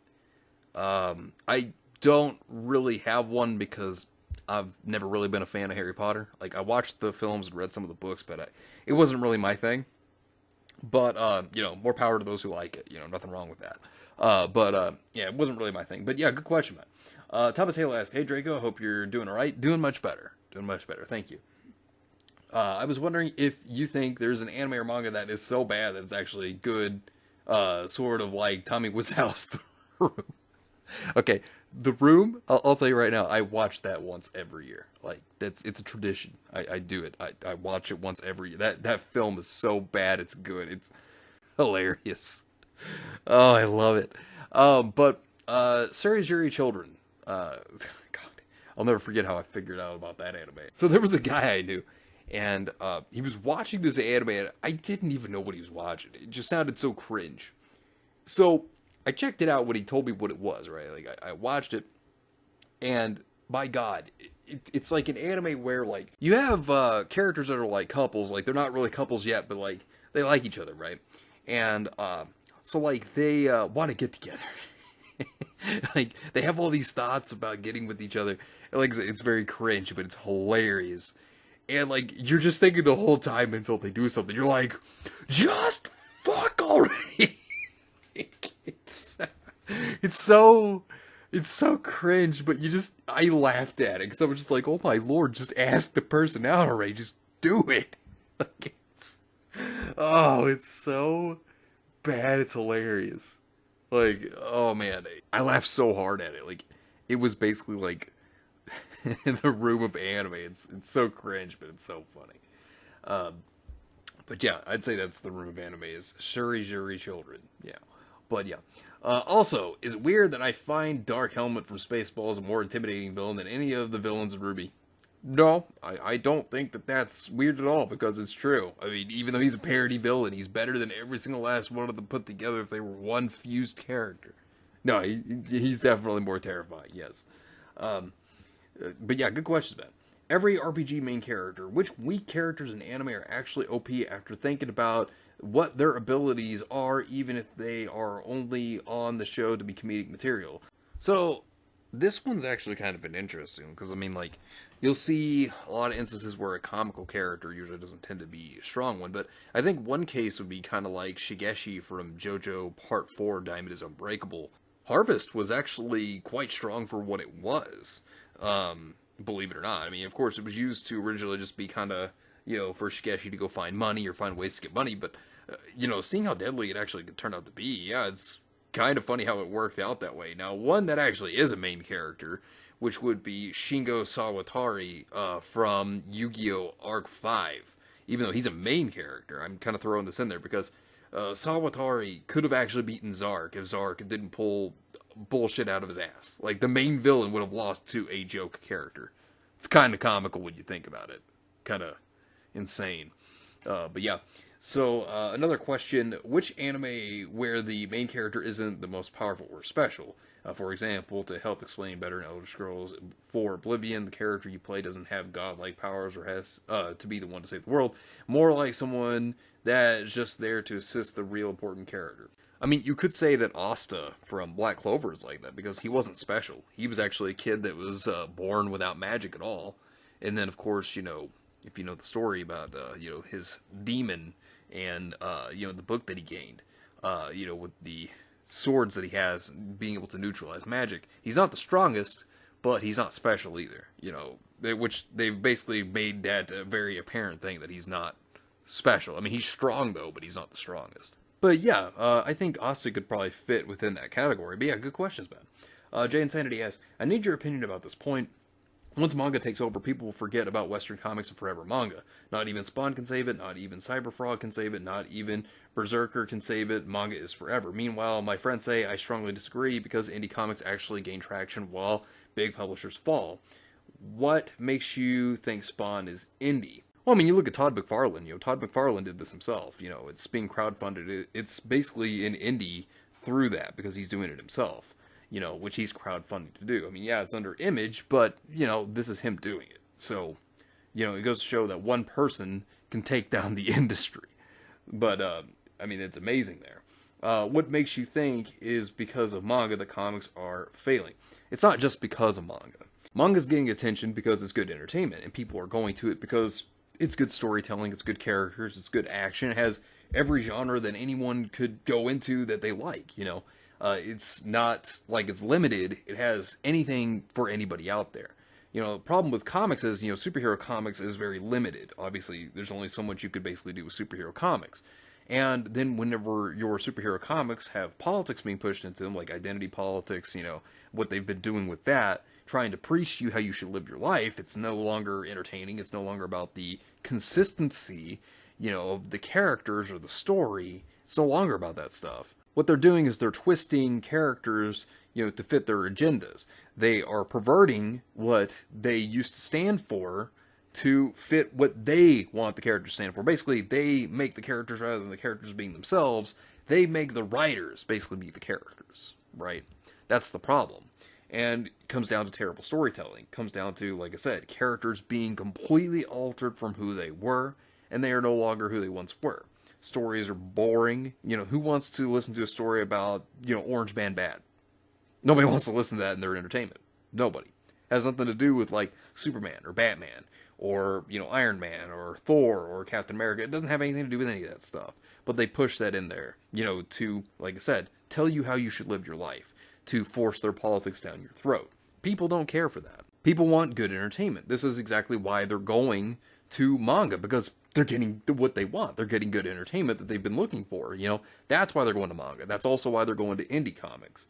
I don't really have one because I've never really been a fan of Harry Potter. Like, I watched the films and read some of the books, but it wasn't really my thing. But, more power to those who like it. Nothing wrong with that. Yeah, it wasn't really my thing. But yeah, good question, man. Thomas Hale asked, hey Draco, hope you're doing alright. Doing much better. Thank you. I was wondering if you think there's an anime or manga that is so bad that it's actually good, sort of like Tommy Wiseau's The Room. Okay, The Room, I'll tell you right now, I watch that once every year. Like, it's a tradition. I do it. I watch it once every year. That film is so bad, it's good. It's hilarious. Oh, I love it. But Yuri Children. God, I'll never forget how I figured out about that anime. So there was a guy I knew, and he was watching this anime, and I didn't even know what he was watching. It just sounded so cringe. So I checked it out when he told me what it was, right? Like, I watched it, and my God, it's like an anime where, like, you have characters that are like couples, like, they're not really couples yet, but, like, they like each other, right? And so, like, they want to get together. Like, they have all these thoughts about getting with each other. And, like, it's very cringe, but it's hilarious. And, like, you're just thinking the whole time until they do something. You're like, just fuck already. It's so cringe, but I laughed at it. Because I was just like, oh my lord, just ask the person out already. Just do it. Like, it's so bad, it's hilarious. Like, oh man, I laughed so hard at it. Like, it was basically like The Room of anime. It's so cringe, but it's so funny. But yeah, I'd say that's The Room of anime, is Yuri Children. Yeah. But yeah. Also, is it weird that I find Dark Helmet from Spaceballs a more intimidating villain than any of the villains in RWBY? No, I don't think that that's weird at all, because it's true. I mean, even though he's a parody villain, he's better than every single last one of them put together if they were one fused character. No, he's definitely more terrifying, yes. But yeah, good questions, man. Every RPG main character, which weak characters in anime are actually OP after thinking about what their abilities are, even if they are only on the show to be comedic material. So this one's actually kind of an interesting, because I mean, like, you'll see a lot of instances where a comical character usually doesn't tend to be a strong one, but I think one case would be kind of like Shigeshi from JoJo Part 4, Diamond is Unbreakable. Harvest was actually quite strong for what it was, believe it or not. I mean, of course, it was used to originally just be kind of, for Shigeshi to go find money or find ways to get money, but, seeing how deadly it actually turned out to be, yeah, it's kind of funny how it worked out that way. Now, one that actually is a main character, which would be Shingo Sawatari from Yu-Gi-Oh! Arc 5. Even though he's a main character, I'm kind of throwing this in there because Sawatari could have actually beaten Zark if Zark didn't pull bullshit out of his ass. Like, the main villain would have lost to a joke character. It's kind of comical when you think about it. Kind of insane. But yeah. So, another question, which anime where the main character isn't the most powerful or special? For example, to help explain better in Elder Scrolls 4 Oblivion, the character you play doesn't have godlike powers or has to be the one to save the world. More like someone that is just there to assist the real important character. I mean, you could say that Asta from Black Clover is like that, because he wasn't special. He was actually a kid that was born without magic at all. And then, of course, if you know the story about, his demon and, the book that he gained, with the swords that he has, being able to neutralize magic. He's not the strongest, but he's not special either, which they've basically made that a very apparent thing that he's not special. I mean, he's strong, though, but he's not the strongest. But yeah, I think Asta could probably fit within that category. But yeah, good questions, man. Jay Insanity asks, I need your opinion about this point. Once manga takes over, people will forget about Western comics and forever manga. Not even Spawn can save it, not even Cyberfrog can save it, not even Berserker can save it. Manga is forever. Meanwhile, my friends say I strongly disagree because indie comics actually gain traction while big publishers fall. What makes you think Spawn is indie? Well, I mean, you look at Todd McFarlane. Todd McFarlane did this himself. It's being crowdfunded. It's basically an indie through that because he's doing it himself. Which he's crowdfunding to do. I mean, yeah, it's under Image, but, this is him doing it. So, it goes to show that one person can take down the industry. But, I mean, it's amazing there. What makes you think is because of manga that comics are failing? It's not just because of manga. Manga's getting attention because it's good entertainment, and people are going to it because it's good storytelling, it's good characters, it's good action, it has every genre that anyone could go into that they like, It's not like it's limited. It has anything for anybody out there. The problem with comics is, superhero comics is very limited. Obviously, there's only so much you could basically do with superhero comics. And then whenever your superhero comics have politics being pushed into them, like identity politics, what they've been doing with that, trying to preach to you how you should live your life, it's no longer entertaining. It's no longer about the consistency, of the characters or the story. It's no longer about that stuff. What they're doing is they're twisting characters, to fit their agendas. They are perverting what they used to stand for to fit what they want the characters to stand for. Basically, they make the characters, rather than the characters being themselves, they make the writers basically be the characters, right? That's the problem. And it comes down to terrible storytelling. It comes down to, like I said, characters being completely altered from who they were, and they are no longer who they once were. Stories are boring. Who wants to listen to a story about, Orange Man Bad? Nobody wants to listen to that in their entertainment. Nobody. It has nothing to do with, like, Superman or Batman or, Iron Man or Thor or Captain America. It doesn't have anything to do with any of that stuff. But they push that in there, to, like I said, tell you how you should live your life, to force their politics down your throat. People don't care for that. People want good entertainment. This is exactly why they're going to manga, because they're getting what they want. They're getting good entertainment that they've been looking for, That's why they're going to manga. That's also why they're going to indie comics.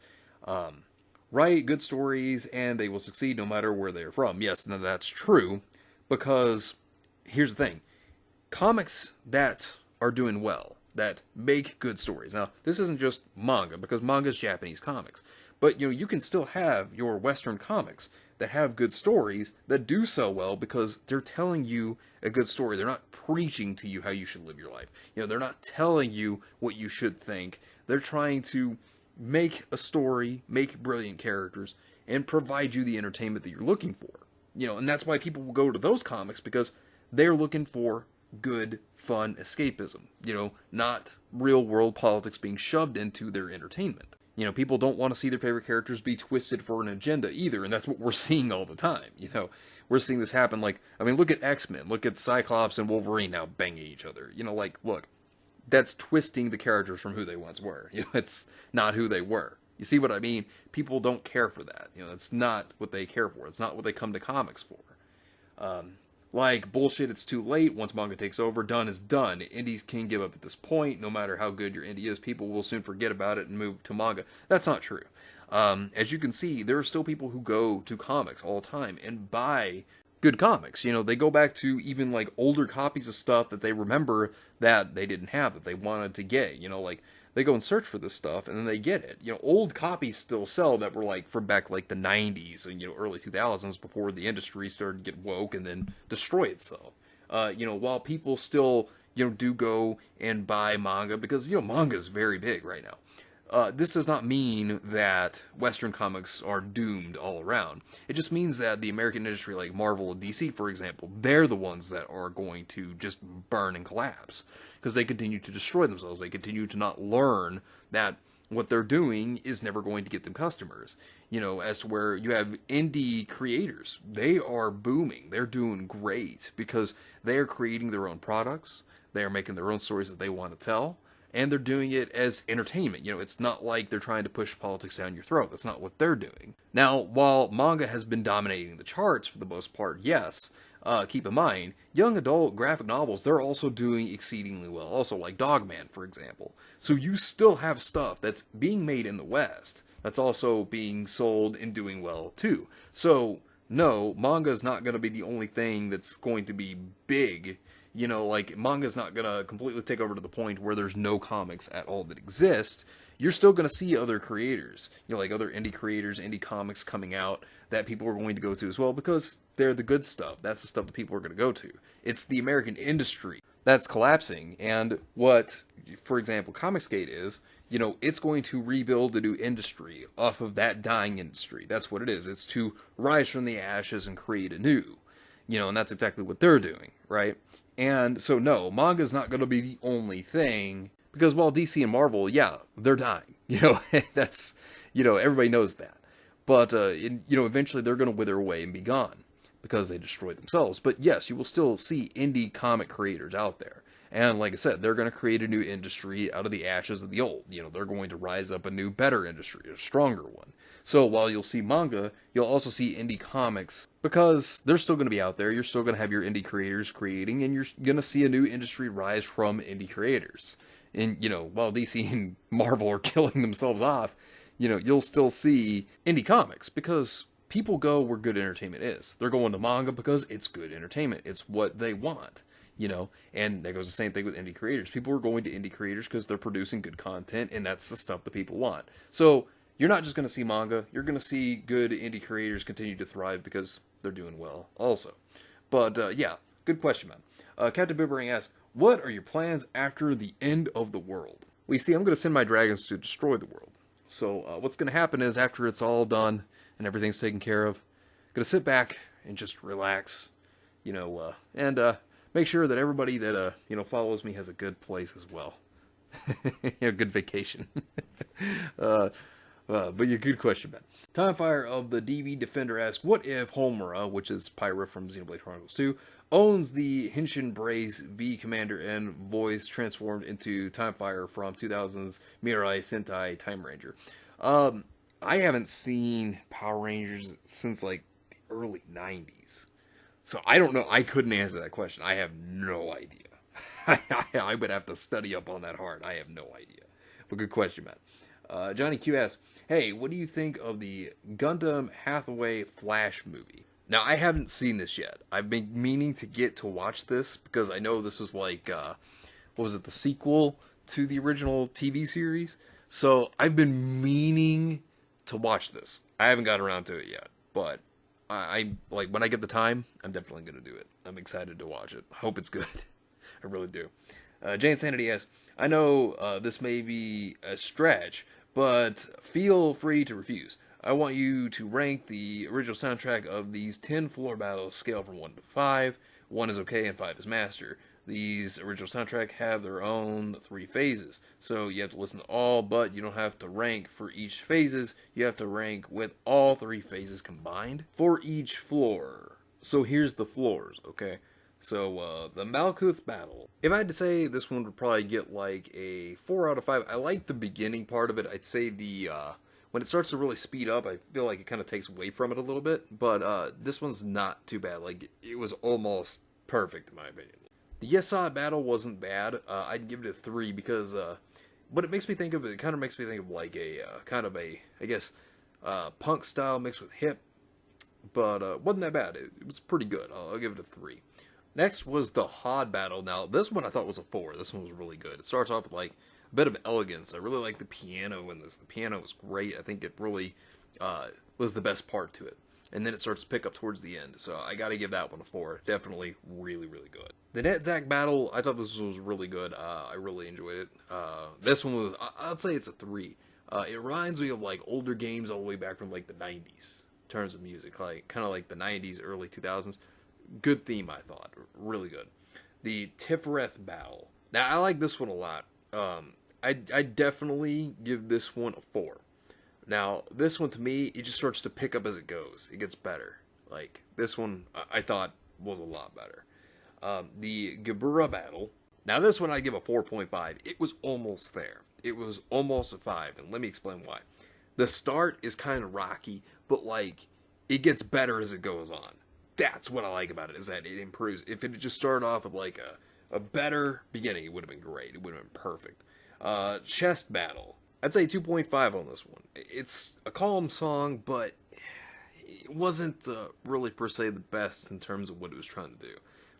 Write good stories, and they will succeed no matter where they're from. Yes, no, that's true, because here's the thing. Comics that are doing well, that make good stories. Now, this isn't just manga, because manga is Japanese comics. But, you can still have your Western comics that have good stories that do so well because they're telling you a good story. They're not preaching to you how you should live your life. They're not telling you what you should think. They're trying to make a story, make brilliant characters, and provide you the entertainment that you're looking for. And that's why people will go to those comics, because they're looking for good, fun escapism. Not real world politics being shoved into their entertainment. People don't want to see their favorite characters be twisted for an agenda either, and that's what we're seeing all the time. We're seeing this happen. Look at X-Men, look at Cyclops and Wolverine now banging each other. Look, that's twisting the characters from who they once were. It's not who they were. You see what I mean? People don't care for that. That's not what they care for. It's not what they come to comics for. Bullshit, it's too late. Once manga takes over, done is done. Indies can give up at this point. No matter how good your indie is, people will soon forget about it and move to manga. That's not true. As you can see, there are still people who go to comics all the time and buy good comics. They go back to even older copies of stuff that they remember that they didn't have, that they wanted to get. They go and search for this stuff and then they get it. Old copies still sell that were from back the 90s and early 2000s, before the industry started to get woke and then destroy itself. While people still do go and buy manga, because manga is very big right now. This does not mean that Western comics are doomed all around. It just means that the American industry, like Marvel and DC, for example, they're the ones that are going to just burn and collapse. Because they continue to destroy themselves. They continue to not learn that what they're doing is never going to get them customers. As to where you have indie creators. They are booming. They're doing great because they are creating their own products. They are making their own stories that they want to tell. And they're doing it as entertainment. It's not like they're trying to push politics down your throat. That's not what they're doing. Now, while manga has been dominating the charts for the most part, yes, keep in mind, young adult graphic novels, they're also doing exceedingly well. Also, like Dogman, for example. So you still have stuff that's being made in the West that's also being sold and doing well, too. So, no, manga is not going to be the only thing that's going to be big. Manga's not going to completely take over to the point where there's no comics at all that exist. You're still going to see other creators, other indie creators, indie comics coming out that people are going to go to as well, because they're the good stuff. That's the stuff that people are going to go to. It's the American industry that's collapsing, and what, for example, Comicsgate is, it's going to rebuild a new industry off of that dying industry. That's what it is. It's to rise from the ashes and create a new, and that's exactly what they're doing, right? And so, no, manga's not going to be the only thing, because while DC and Marvel, yeah, they're dying. That's, everybody knows that. But, eventually they're going to wither away and be gone, because they destroyed themselves. But yes, you will still see indie comic creators out there. And like I said, they're going to create a new industry out of the ashes of the old. They're going to rise up a new, better industry, a stronger one. So while you'll see manga, you'll also see indie comics, because they're still going to be out there. You're still going to have your indie creators creating, and you're going to see a new industry rise from indie creators. And, while DC and Marvel are killing themselves off, you'll still see indie comics, because people go where good entertainment is. They're going to manga because it's good entertainment. It's what they want. And that goes the same thing with indie creators. People are going to indie creators because they're producing good content, and that's the stuff that people want. So, you're not just going to see manga, you're going to see good indie creators continue to thrive because they're doing well also. But, yeah, good question, man. Captain Boomerang asks, what are your plans after the end of the world? Well, you see, I'm going to send my dragons to destroy the world. So, what's going to happen is, after it's all done and everything's taken care of, I'm going to sit back and just relax, and make sure that everybody that, follows me has a good place as well. A good vacation. But yeah, good question, man. Timefire of the DB Defender asks, what if Homura, which is Pyra from Xenoblade Chronicles 2, owns the Henshin Brace V Commander and voice transformed into Timefire from 2000's Mirai Sentai Time Ranger? I haven't seen Power Rangers since, the early 90s. So I don't know. I couldn't answer that question. I have no idea. I would have to study up on that hard. I have no idea. But good question, man. Johnny Q asks, hey, what do you think of the Gundam Hathaway Flash movie? Now, I haven't seen this yet. I've been meaning to get to watch this because I know this was the sequel to the original TV series? So, I've been meaning to watch this. I haven't got around to it yet, but when I get the time, I'm definitely going to do it. I'm excited to watch it. I hope it's good. I really do. Jane Sanity asks, I know this may be a stretch, but feel free to refuse. I want you to rank the original soundtrack of these 10 floor battles, scale from 1 to 5. 1 is okay and 5 is master. These original soundtrack have their own 3 phases. So you have to listen to all, but you don't have to rank for each phases. You have to rank with all 3 phases combined for each floor. So here's the floors, okay? So the Malkuth battle. If I had to say, this one would probably get like a 4 out of 5. I like the beginning part of it. I'd say the when it starts to really speed up, I feel like it kind of takes away from it a little bit. But this one's not too bad. Like, it was almost perfect in my opinion. The Yesod battle wasn't bad. I'd give it a 3 because what it makes me think of, it kind of makes me think of like a kind of a, I guess, punk style mixed with hip. But wasn't that bad. It was pretty good. I'll give it a 3. Next was the Hod battle. Now, this one I thought was a 4. This one was really good. It starts off with like a bit of elegance. I really like the piano in this. The piano was great. I think it really was the best part to it. And then it starts to pick up towards the end. So I got to give that one a 4. Definitely really, really good. The Netzach battle, I thought this was really good. I really enjoyed it. This one was, I'd say it's a 3. It reminds me of like older games all the way back from like the 90s in terms of music. Like kind of like the 90s, early 2000s. Good theme, I thought. Really good. The Tifereth battle. Now, I like this one a lot. I definitely give this one a 4. Now, this one to me, it just starts to pick up as it goes. It gets better. Like, this one, I thought was a lot better. The Gebura battle. Now, this one I give a 4.5. It was almost there. It was almost a 5, and let me explain why. The start is kind of rocky, but, like, it gets better as it goes on. That's what I like about it, is that it improves. If it had just started off with, like, a better beginning, it would have been great. It would have been perfect. Chest battle. I'd say 2.5 on this one. It's a calm song, but it wasn't really per se the best in terms of what it was trying to do.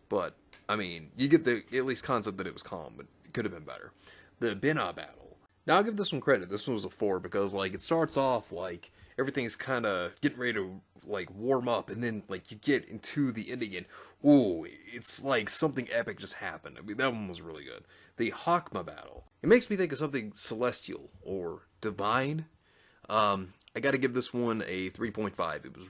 But, I mean, you get the at least concept that it was calm, but it could have been better. The Binah battle. Now, I'll give this one credit. This one was a 4 because, like, it starts off, like, everything's kind of getting ready to, like, warm up, and then, like, you get into the ending, and, ooh, it's like something epic just happened. I mean, that one was really good. The Hakma battle. It makes me think of something celestial or divine. I gotta give this one a 3.5. It was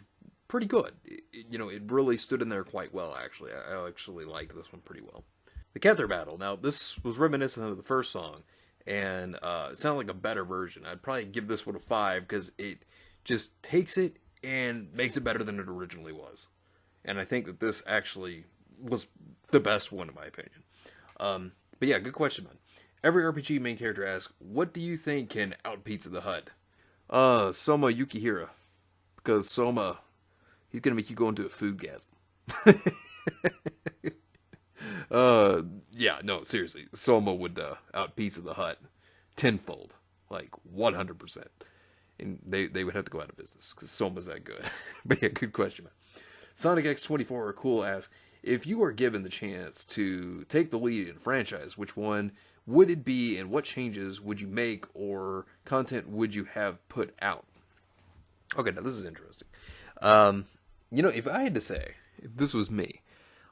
pretty good. It really stood in there quite well, actually. I actually liked this one pretty well. The Kether battle. Now, this was reminiscent of the first song, and it sounded like a better version. I'd probably give this one a 5 because it just takes it and makes it better than it originally was. And I think that this actually was the best one, in my opinion. But yeah, good question, man. Every RPG main character asks, what do you think can out Pizza the Hut? Soma Yukihira. Because Soma, he's gonna make you go into a foodgasm. Yeah, no, seriously. Soma would out Pizza the Hut tenfold. Like, 100%. And they would have to go out of business, because Soma's that good. But yeah, good question, man. Sonic X24 Cool asks, if you were given the chance to take the lead in a franchise, which one would it be, and what changes would you make, or content would you have put out? Okay, now this is interesting. If I had to say, if this was me,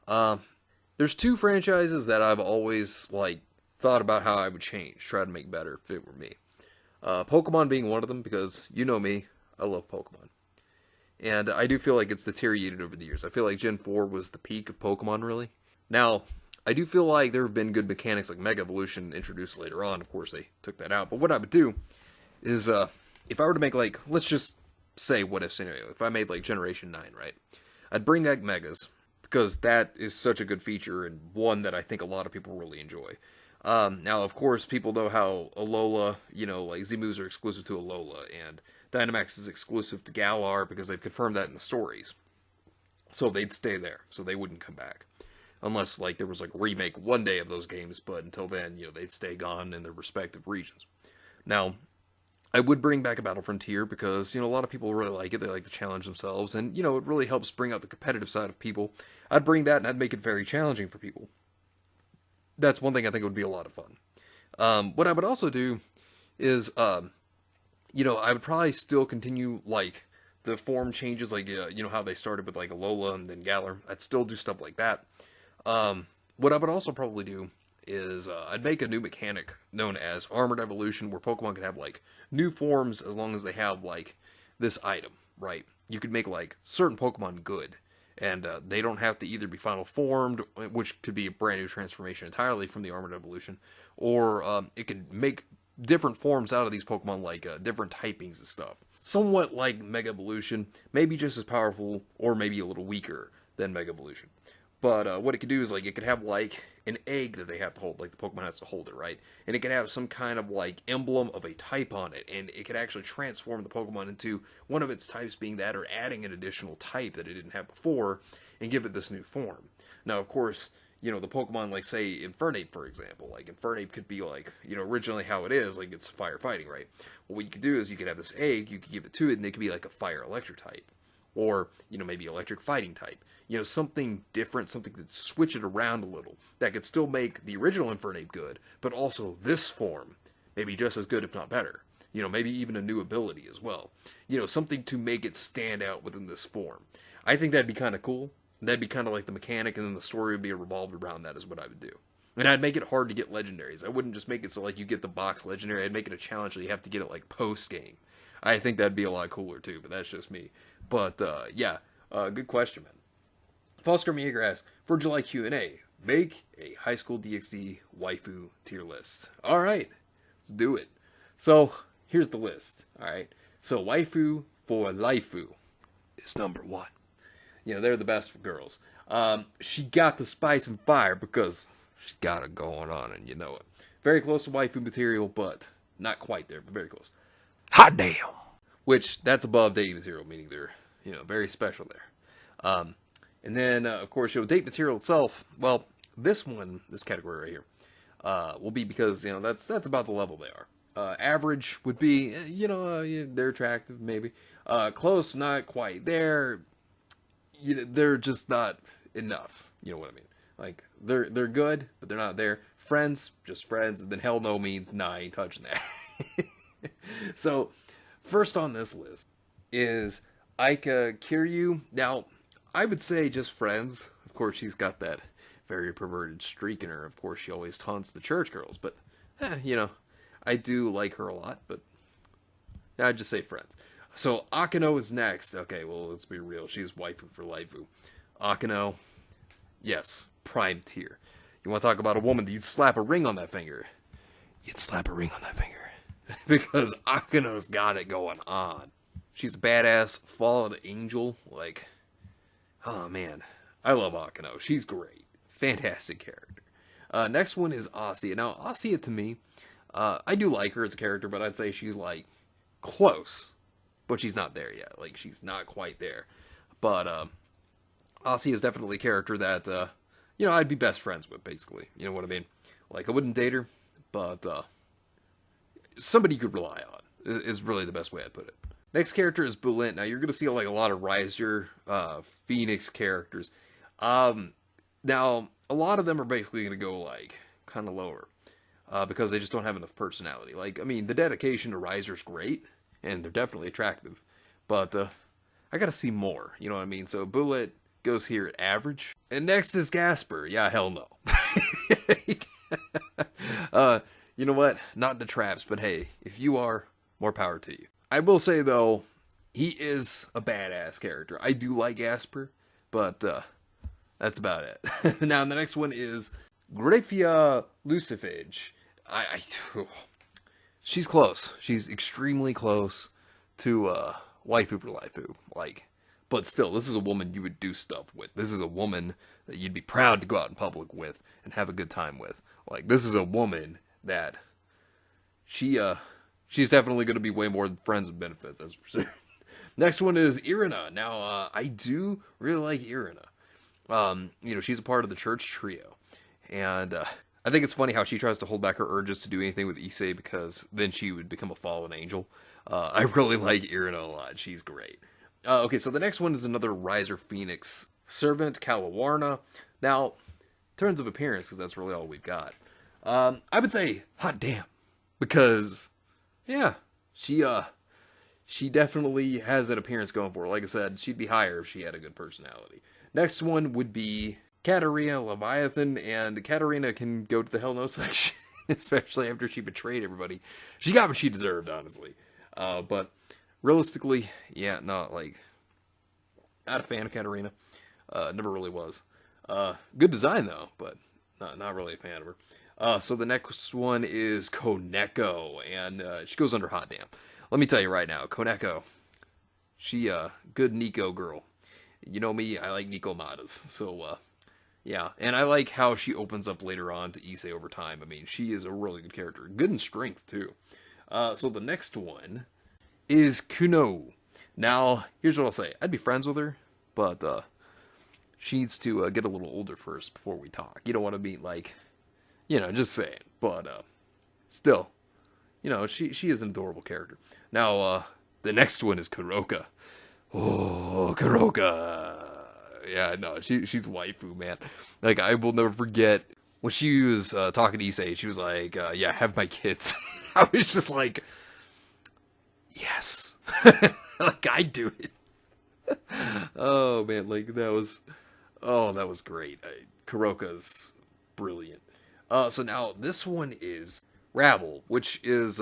there's 2 franchises that I've always, like, thought about how I would change, try to make better if it were me. Pokemon being one of them, because you know me, I love Pokemon. And I do feel like it's deteriorated over the years. I feel like Gen 4 was the peak of Pokemon, really. Now, I do feel like there have been good mechanics like Mega Evolution introduced later on. Of course, they took that out. But what I would do is, if I were to make, like, let's just say what if scenario. If I made, like, Generation 9, right? I'd bring back Megas, because that is such a good feature, and one that I think a lot of people really enjoy. Now, of course, people know how Alola, like Z-moves are exclusive to Alola, and Dynamax is exclusive to Galar because they've confirmed that in the stories. So they'd stay there, so they wouldn't come back. Unless, like, there was, like, a remake one day of those games, but until then, they'd stay gone in their respective regions. Now, I would bring back a Battle Frontier because, a lot of people really like it. They like to challenge themselves, and, it really helps bring out the competitive side of people. I'd bring that, and I'd make it very challenging for people. That's one thing I think would be a lot of fun. What I would also do is, I would probably still continue, like, the form changes, like, how they started with, like, Alola and then Galar. I'd still do stuff like that. What I would also probably do is, I'd make a new mechanic known as Armored Evolution, where Pokemon can have, like, new forms as long as they have, like, this item, right? You could make, like, certain Pokemon good, And they don't have to either be final formed, which could be a brand new transformation entirely from the Armored Evolution, or it could make different forms out of these Pokemon, like different typings and stuff. Somewhat like Mega Evolution, maybe just as powerful, or maybe a little weaker than Mega Evolution. But what it could do is, like, it could have, like, an egg that they have to hold, like the Pokemon has to hold it, right? And it could have some kind of, like, emblem of a type on it, and it could actually transform the Pokemon into one of its types being that, or adding an additional type that it didn't have before, and give it this new form. Now, of course, you know, the Pokemon, like, say, Infernape, for example. Like, Infernape could be, like, you know, originally how it is, like, it's fire fighting, right? Well, what you could do is you could have this egg, you could give it to it, and it could be, like, a fire electric type. Or, you know, maybe electric fighting type. You know, something different, something that switch it around a little. That could still make the original Infernape good, but also this form maybe just as good, if not better. You know, maybe even a new ability as well. You know, something to make it stand out within this form. I think that'd be kind of cool. That'd be kind of like the mechanic, and then the story would be revolved around that is what I would do. And I'd make it hard to get legendaries. I wouldn't just make it so, like, you get the box legendary. I'd make it a challenge that you have to get it, like, post-game. I think that'd be a lot cooler, too, but that's just me. But, yeah, good question, man. Foster Meager asks, for July Q&A, make a high school DxD waifu tier list. Alright, let's do it. So, here's the list, alright? So, waifu for Laifu is number 1. You know, they're the best for girls. She got the spice and fire because she's got it going on, and you know it. Very close to waifu material, but not quite there, but very close. Hot damn! Which, that's above dating material, meaning they're, you know, very special there. And then, of course, you know, date material itself, well, this category right here, will be because, you know, that's about the level they are. Average would be, you know, they're attractive, maybe. Close, not quite there. You know, they're just not enough. You know what I mean? Like, they're good, but they're not there. Friends, just friends, and then hell no means, nah, I ain't touching that. So, first on this list is Aika Kiryu. Now, I would say just friends. Of course, she's got that very perverted streak in her. Of course, she always taunts the church girls. But, you know, I do like her a lot. But I'd just say friends. So, Akano is next. Okay, well, let's be real. She's waifu for Laifu. Akano, yes, prime tier. You want to talk about a woman that you'd slap a ring on that finger? You'd slap a ring on that finger. Because Akano's got it going on. She's a badass fallen angel. Like, oh man, I love Akano. She's great. Fantastic character. Next one is Asia. Now, Asia to me, I do like her as a character, but I'd say she's like close. But she's not there yet. Like, she's not quite there. But Asia is definitely a character that, you know, I'd be best friends with, basically. You know what I mean? Like, I wouldn't date her, but somebody you could rely on is really the best way I'd put it. Next character is Bulent. Now, you're going to see, like, a lot of Riser, Phoenix characters. Now, a lot of them are basically going to go, like, kind of lower. Because they just don't have enough personality. Like, I mean, the dedication to Riser's great. And they're definitely attractive. But, I gotta see more. You know what I mean? So, Bullet goes here at average. And next is Gasper. Yeah, hell no. You know what? Not the traps, but hey, if you are, more power to you. I will say, though, he is a badass character. I do like Gasper, but, that's about it. Now, the next one is Graphia Lucifage. She's close. She's extremely close to waifu for Laifu. Like, but still, this is a woman you would do stuff with. This is a woman that you'd be proud to go out in public with and have a good time with. Like, this is a woman that she's definitely going to be way more than friends with benefits. That's for sure. Next one is Irena. Now, I do really like Irena. You know, she's a part of the church trio, and I think it's funny how she tries to hold back her urges to do anything with Issei because then she would become a fallen angel. I really like Irena a lot. She's great. Okay, so the next one is another Riser Phoenix servant, Kalawarna. Now, in terms of appearance, because that's really all we've got, I would say hot damn, because yeah, she definitely has that appearance going for her. Like I said, she'd be higher if she had a good personality. Next one would be Katarina Leviathan, and Katarina can go to the hell no section, especially after she betrayed everybody. She got what she deserved, honestly. But realistically, yeah, not a fan of Katarina. Never really was. Good design though, but not really a fan of her. So the next one is Koneko, and she goes under hot damn. Let me tell you right now, Koneko, she good Nico girl. You know me, I like Nico Madas. So yeah, and I like how she opens up later on to Issei over time. I mean, she is a really good character, good in strength too. So the next one is Kuno. Now, here's what I'll say: I'd be friends with her, but she needs to get a little older first before we talk. You don't want to be like, just saying. But still, she is an adorable character. Now, the next one is Kuroka. Oh, Kuroka. Yeah, no, she's waifu, man. Like, I will never forget when she was talking to Issei. She was like, "Yeah, have my kids." I was just like, "Yes, like I do it." Oh man, like that was great. Kuroka's brilliant. So now this one is Rabble, which is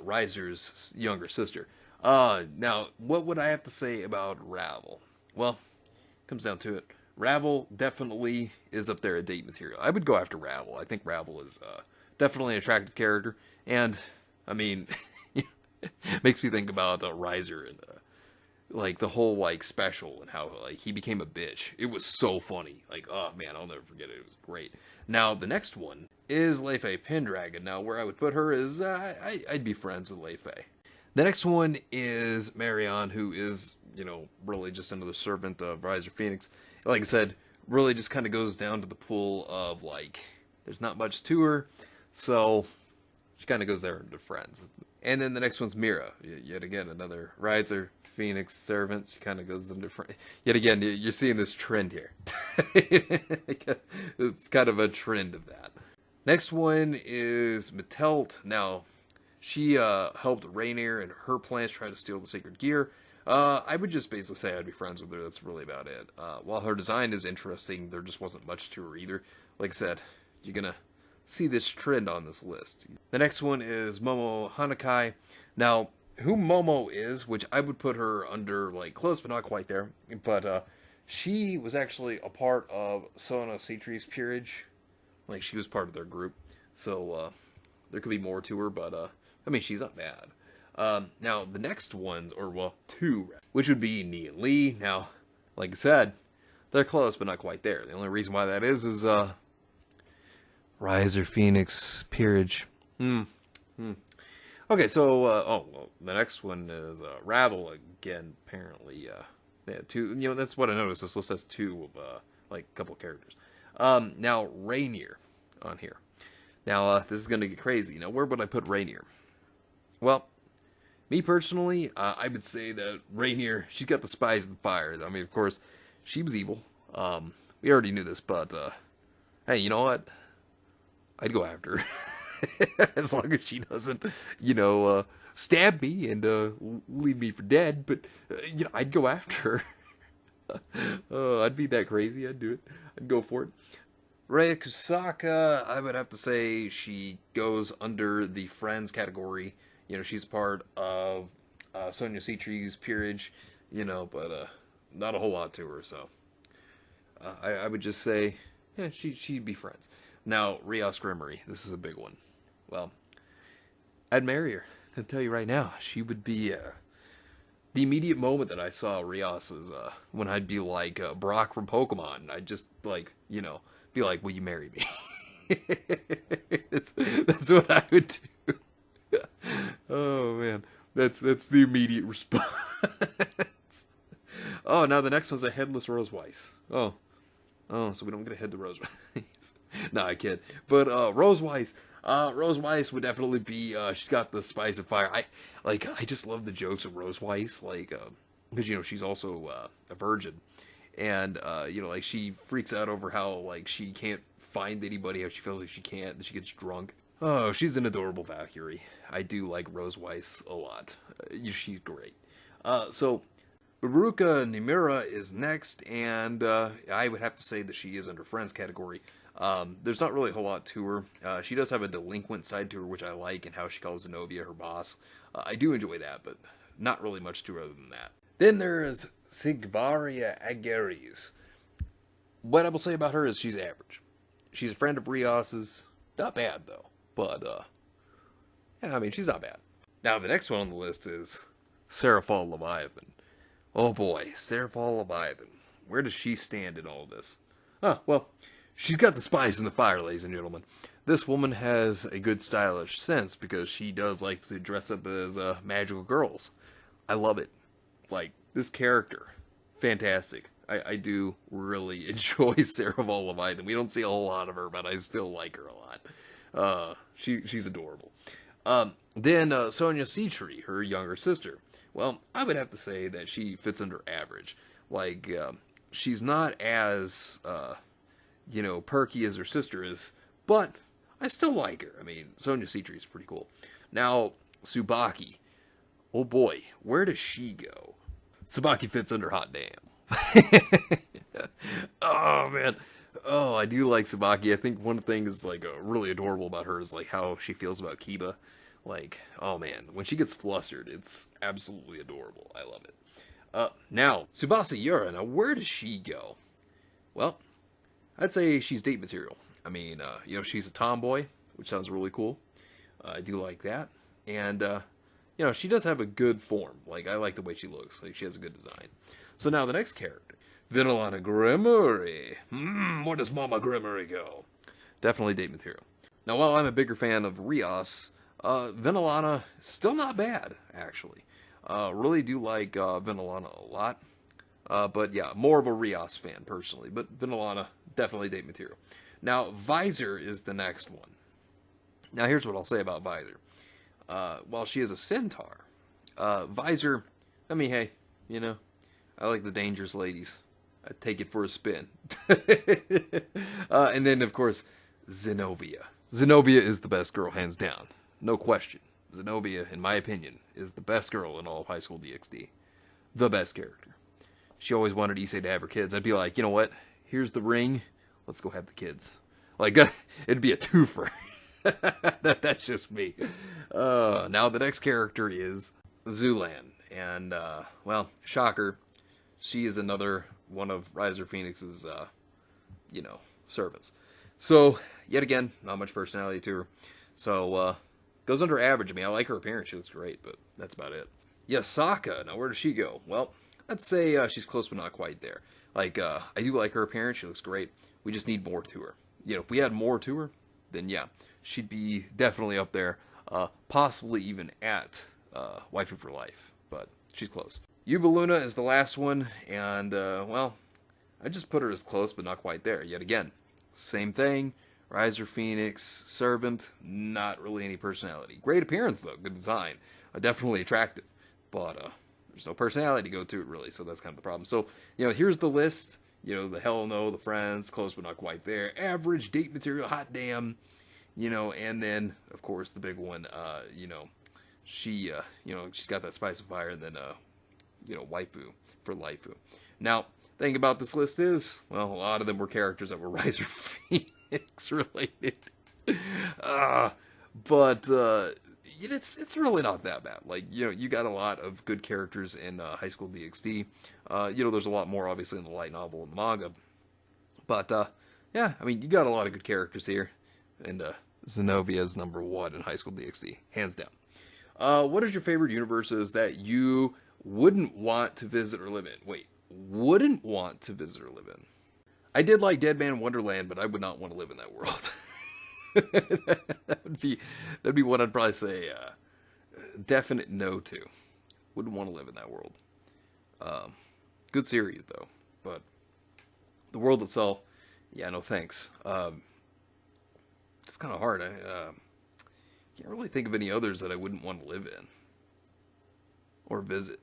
Riser's younger sister. Now what would I have to say about Rabble? Well, comes down to it. Rabble definitely is up there at date material. I would go after Rabble. I think Rabble is definitely an attractive character, and I mean, makes me think about Riser and like the whole like special and how like he became a bitch. It was so funny. Like, oh man, I'll never forget it. It was great. Now the next one is Leifei Pendragon. Now where I would put her is I'd be friends with Leifei. The next one is Marion, who is really just another servant of Riser Phoenix. Like I said, really just kind of goes down to the pool of like there's not much to her, so she kind of goes there into friends. And then the next one's Mira. Yet again, another Riser Phoenix servant. She kind of goes into friends. Yet again, you're seeing this trend here. It's kind of a trend of that. Next one is Mattel. Now, she helped Rainier and her plans try to steal the sacred gear. I would just basically say I'd be friends with her. That's really about it. While her design is interesting, there just wasn't much to her either. Like I said, you're gonna see this trend on this list. The next one is Momo Hanakai. Now, who Momo is, which I would put her under like close but not quite there, but she was actually a part of Sono Citri's peerage. Like she was part of their group, so there could be more to her, but I mean she's not bad. Now the next ones, or well, two, which would be Ni and Lee. Now, like I said, they're close but not quite there. The only reason why that is Riser Phoenix peerage. Okay, so the next one is Rabble again. Apparently, they had two. That's what I noticed. This list has two of like a couple of characters. Now Rainier on here. Now this is gonna get crazy. Now where would I put Rainier? Well, me personally, I would say that Rainier, she's got the spice of the fire. I mean, of course, she was evil. We already knew this, but hey, you know what? I'd go after her. As long as she doesn't, stab me and leave me for dead. But, I'd go after her. I'd be that crazy. I'd do it. I'd go for it. Rei Kusaka, I would have to say she goes under the Friends category. She's part of Sonia Citri's peerage, but not a whole lot to her. So I would just say, yeah, she'd be friends. Now, Rios Grimmery, this is a big one. Well, I'd marry her. I can tell you right now, she would be the immediate moment that I saw Rios is when I'd be like Brock from Pokemon. I'd just like, be like, will you marry me? That's what I would do. Oh man, that's the immediate response. Oh, now the next one's a headless Rose Weiss. Oh, so we don't get a head to Rose Weiss. No, I kid. But Rose Weiss would definitely be. She's got the spice of fire. I just love the jokes of Rose Weiss, because she's also a virgin, and like she freaks out over how like she can't find anybody, how she feels like she can't, and she gets drunk. Oh, she's an adorable Valkyrie. I do like Rose Weiss a lot. She's great. So Uruka Nimura is next, and I would have to say that she is under Friends category. There's not really a whole lot to her. She does have a delinquent side to her, which I like, and how she calls Zenobia her boss. I do enjoy that, but not really much to her other than that. Then there is Sigvaria Ageris. What I will say about her is she's average. She's a friend of Rios's. Not bad, though. But, yeah, I mean, she's not bad. Now, the next one on the list is Seraphal Leviathan. Oh boy, Seraphal Leviathan. Where does she stand in all this? Oh, well, she's got the spice in the fire, ladies and gentlemen. This woman has a good stylish sense because she does like to dress up as magical girls. I love it. Like, this character, fantastic. I do really enjoy Seraphal Leviathan. We don't see a whole lot of her, but I still like her a lot. She's adorable. Then Sonya Citri, her younger sister. Well, I would have to say that she fits under average. Like, she's not as, perky as her sister is, but I still like her. I mean, Sonya Citri is pretty cool. Now, Tsubaki. Oh boy, where does she go? Tsubaki fits under hot damn. Oh, man. Oh, I do like Tsubaki. I think one thing is, like, really adorable about her is, like, how she feels about Kiba. Like, oh, man. When she gets flustered, it's absolutely adorable. I love it. Now, Tsubasa Yura. Now, where does she go? Well, I'd say she's date material. I mean, she's a tomboy, which sounds really cool. I do like that. And, she does have a good form. Like, I like the way she looks. Like, she has a good design. So now the next character. Vinalana Grimory. Where does Mama Grimory go? Definitely date material. Now, while I'm a bigger fan of Rios, Vinalana, still not bad, actually. Really do like Vinalana a lot. But yeah, more of a Rios fan, personally. But Vinalana, definitely date material. Now, Visor is the next one. Now, here's what I'll say about Visor. While she is a centaur, Visor, I mean, hey, I like the dangerous ladies. I take it for a spin. And then, of course, Zenobia. Zenobia is the best girl, hands down. No question. Zenobia, in my opinion, is the best girl in all of High School DxD. The best character. She always wanted Issei to have her kids. I'd be like, you know what? Here's the ring. Let's go have the kids. Like, it'd be a twofer. That's just me. Now, the next character is Zulan. And, shocker. She is another one of Riser Phoenix's, servants. So, yet again, not much personality to her. So, goes under average. I mean, I like her appearance. She looks great, but that's about it. Yasaka. Now, where does she go? Well, I'd say she's close, but not quite there. Like, I do like her appearance. She looks great. We just need more to her. If we had more to her, then yeah, she'd be definitely up there. Possibly even at Waifu for Life, but she's close. Yuba Luna is the last one, and, I just put her as close, but not quite there. Yet again, same thing. Riser Phoenix, servant, not really any personality. Great appearance, though. Good design. Definitely attractive. But there's no personality to go to it, really, so that's kind of the problem. So, here's the list. The hell no, the friends, close but not quite there. Average, date material, hot damn. And then, of course, the big one, she's got that spice of fire, and then, Waifu for Laifu. Now, the thing about this list is, well, a lot of them were characters that were Riser Phoenix related. But it's really not that bad. Like, you got a lot of good characters in High School DxD. There's a lot more, obviously, in the light novel and the manga. But, yeah, I mean, you got a lot of good characters here. And Zenobia is number one in High School DxD, hands down. What is your favorite universes that you wouldn't want to visit or live in? Wait, wouldn't want to visit or live in? I did like Dead Man Wonderland, but I would not want to live in that world. That'd be what I'd probably say definite no to. Wouldn't want to live in that world. Good series though, but the world itself, yeah, no thanks. It's kind of hard. I can't really think of any others that I wouldn't want to live in or visit.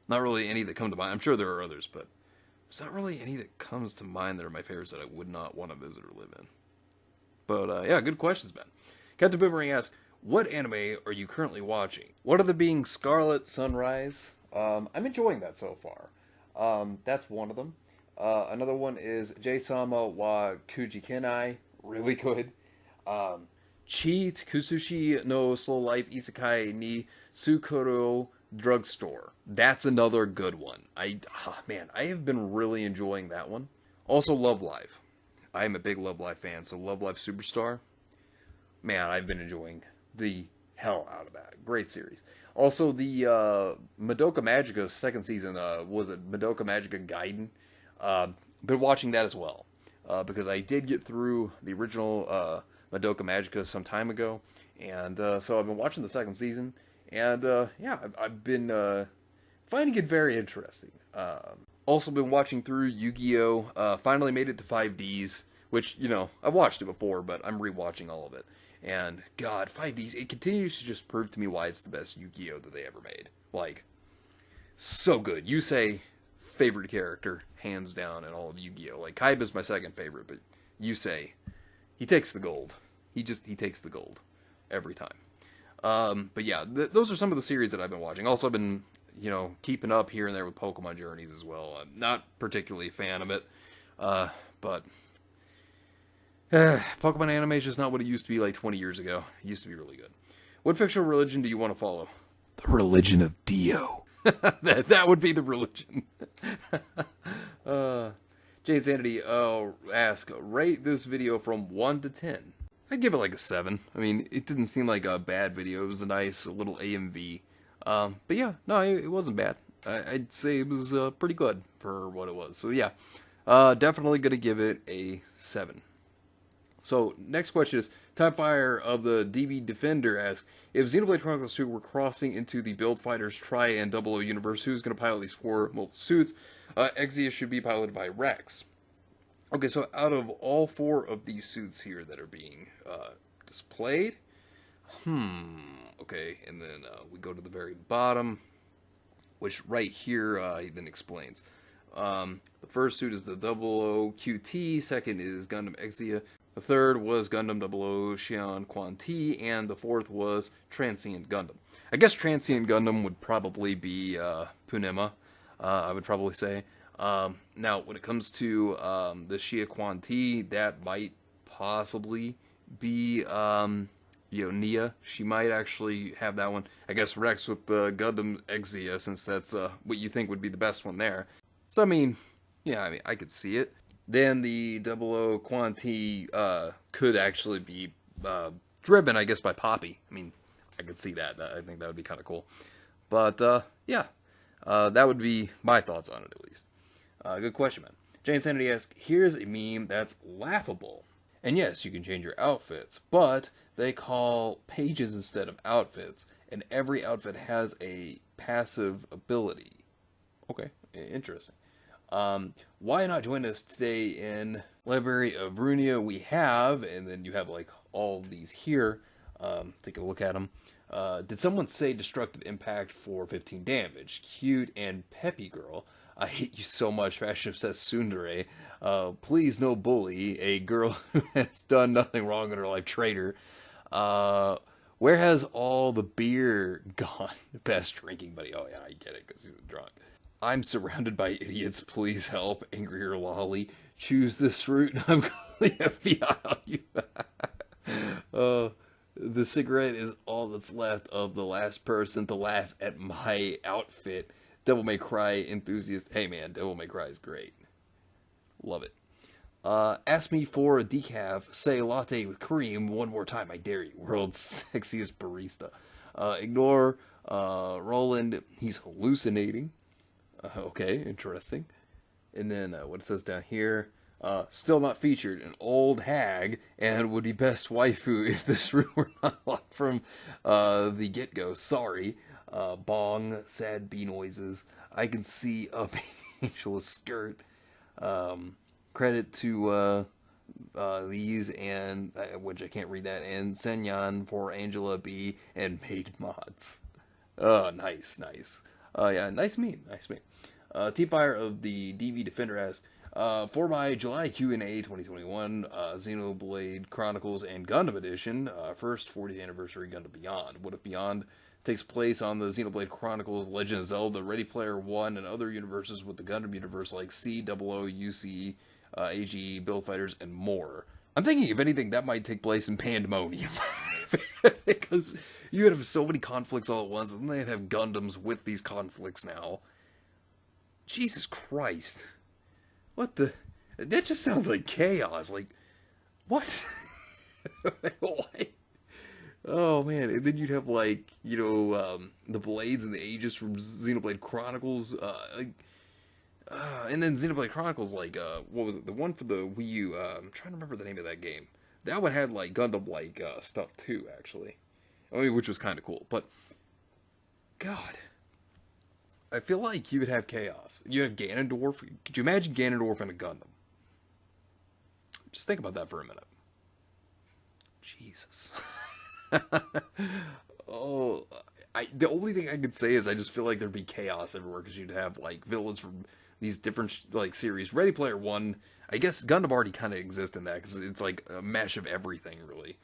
Not really any that come to mind. I'm sure there are others, but there's not really any that comes to mind that are my favorites that I would not want to visit or live in. But, yeah, good questions, Ben. Captain Boomerang asks, what anime are you currently watching? One of them being Scarlet Sunrise. I'm enjoying that so far. That's one of them. Another one is J-Sama wa Kujikenai. Really good. Chi Kusushi no Slow Life Isekai ni Sukuro Drugstore. That's another good one. Man, I have been really enjoying that one. Also, Love Live. I am a big Love Live fan, so Love Live Superstar. Man, I've been enjoying the hell out of that. Great series. Also, the Madoka Magica second season, was it Madoka Magica Gaiden? Been watching that as well. Because I did get through the original Madoka Magica some time ago. And so I've been watching the second season. And yeah, I've been finding it very interesting. Also been watching through Yu-Gi-Oh! Finally made it to 5Ds. Which, you know, I've watched it before, but I'm rewatching all of it. And, God, 5Ds, it continues to just prove to me why it's the best Yu-Gi-Oh! That they ever made. Like, so good. Yusei, favorite character, hands down, in all of Yu-Gi-Oh! Like, Kaiba's my second favorite, but Yusei, he takes the gold. He takes the gold. Every time. But yeah, those are some of the series that I've been watching. Also, I've been, you know, keeping up here and there with Pokemon Journeys as well. I'm not particularly a fan of it, but... Pokemon anime is just not what it used to be like 20 years ago. It used to be really good. What fictional religion do you want to follow? The religion of Dio. that would be the religion. Jane Sanity ask, rate this video from 1 to 10. I'd give it like a 7. I mean, it didn't seem like a bad video. It was a nice little AMV. But yeah, no, it wasn't bad. I'd say it was pretty good for what it was. So yeah, definitely going to give it a 7. So, next question is, Typefire of the DB Defender asks, if Xenoblade Chronicles 2 were crossing into the Build Fighters Tri and 00 universe, who's going to pilot these 4 mobile suits? Exia should be piloted by Rex. Okay, so out of all 4 of these suits here that are being displayed, okay, and then we go to the very bottom, which right here he then explains. The first suit is the 00 QT, second is Gundam Exia, the third was Gundam 00 Xian Quan Ti, and the fourth was Transient Gundam. I guess Transient Gundam would probably be Punema, I would probably say. Now, when it comes to the Xia Quan Ti, that might possibly be Nia. She might actually have that one. I guess Rex with the Gundam Exia, since that's what you think would be the best one there. So, I mean, yeah, I could see it. Then the 00 Quanti could actually be driven, I guess, by Poppy. I mean, I could see that. I think that would be kind of cool. But, yeah, that would be my thoughts on it, at least. Good question, man. Jane Sanity asks, here's a meme that's laughable. And yes, you can change your outfits, but they call pages instead of outfits, and every outfit has a passive ability. Okay, interesting. Why not join us today in Library of Runia? We have, and then you have like all of these here. Take a look at them. Did someone say destructive impact for 15 damage? Cute and peppy girl. I hate you so much, fashion obsessed tsundere. Please no bully. A girl who has done nothing wrong in her life, traitor. Where has all the beer gone? Best drinking buddy. Oh yeah, I get it because he's drunk. I'm surrounded by idiots. Please help. Angrier lolly. Choose this route. I'm calling the FBI on you. The cigarette is all that's left of the last person to laugh at my outfit. Devil May Cry enthusiast. Hey man, Devil May Cry is great. Love it. Ask me for a decaf. Say latte with cream one more time. I dare you. World's sexiest barista. Ignore Roland. He's hallucinating. Okay, interesting. And then what it says down here, still not featured, an old hag, and would be best waifu if this room were not locked from the get-go. Sorry. Bong, sad bee noises. I can see a Angela's skirt. Credit to these, and which I can't read that, and Senyan for Angela B and made mods. Oh, nice. Yeah, nice meme. T-Fire of the DV Defender asks, for my July Q&A 2021, Xenoblade Chronicles and Gundam Edition, first 40th anniversary Gundam Beyond. What if Beyond takes place on the Xenoblade Chronicles, Legend of Zelda, Ready Player One, and other universes with the Gundam universe like C, 00, UC, AGE, Build Fighters, and more? I'm thinking, if anything, that might take place in Pandemonium. Because you would have so many conflicts all at once, and they'd have Gundams with these conflicts now. Jesus Christ. What the... That just sounds like chaos. Like, what? What? Oh, man. And then you'd have, like, you know, the Blades and the Aegis from Xenoblade Chronicles. And then Xenoblade Chronicles, like, what was it? The one for the Wii U. I'm trying to remember the name of that game. That one had, like, Gundam-like stuff, too, actually. I mean, which was kind of cool. But, God. I feel like you would have chaos. You have Ganondorf. Could you imagine Ganondorf in a Gundam? Just think about that for a minute. Jesus. Oh, the only thing I could say is I just feel like there'd be chaos everywhere because you'd have like villains from these different like series. Ready Player One, I guess Gundam already kind of exists in that because it's like a mesh of everything really.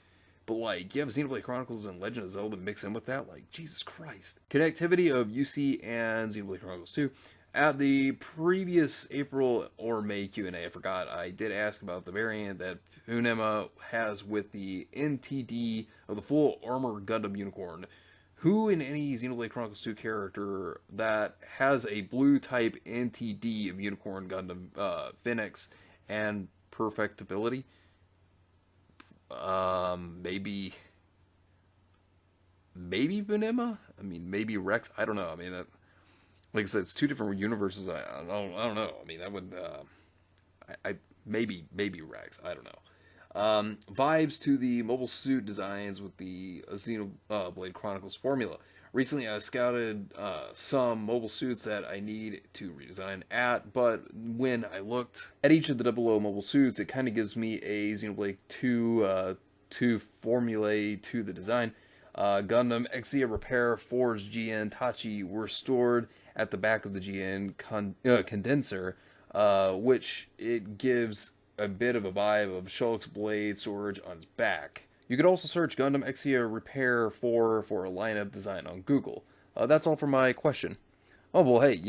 But like you have Xenoblade Chronicles and Legend of Zelda mix in with that, like Jesus Christ. Connectivity of UC and Xenoblade Chronicles 2. At the previous April or May Q&A, I forgot, I did ask about the variant that Funema has with the NTD of the full armor Gundam Unicorn. Who in any Xenoblade Chronicles 2 character that has a blue type NTD of Unicorn Gundam Phoenix and perfectibility? Maybe Funema? I mean, maybe Rex? I don't know. I mean, that... Like I said, it's two different universes. I don't know. I mean, that would, maybe Rex. I don't know. Vibes to the mobile suit designs with the Xenoblade Chronicles formula. Recently, I scouted some mobile suits that I need to redesign but when I looked at each of the 00 mobile suits, it kind of gives me a Xenoblade 2 formulae to the design. Gundam, Exia Repair, Forge, GN, Tachi were stored at the back of the GN condenser, which it gives a bit of a vibe of Shulk's blade storage on its back. You could also search Gundam Exia Repair 4 for a lineup design on Google. That's all for my question. Oh, well, hey,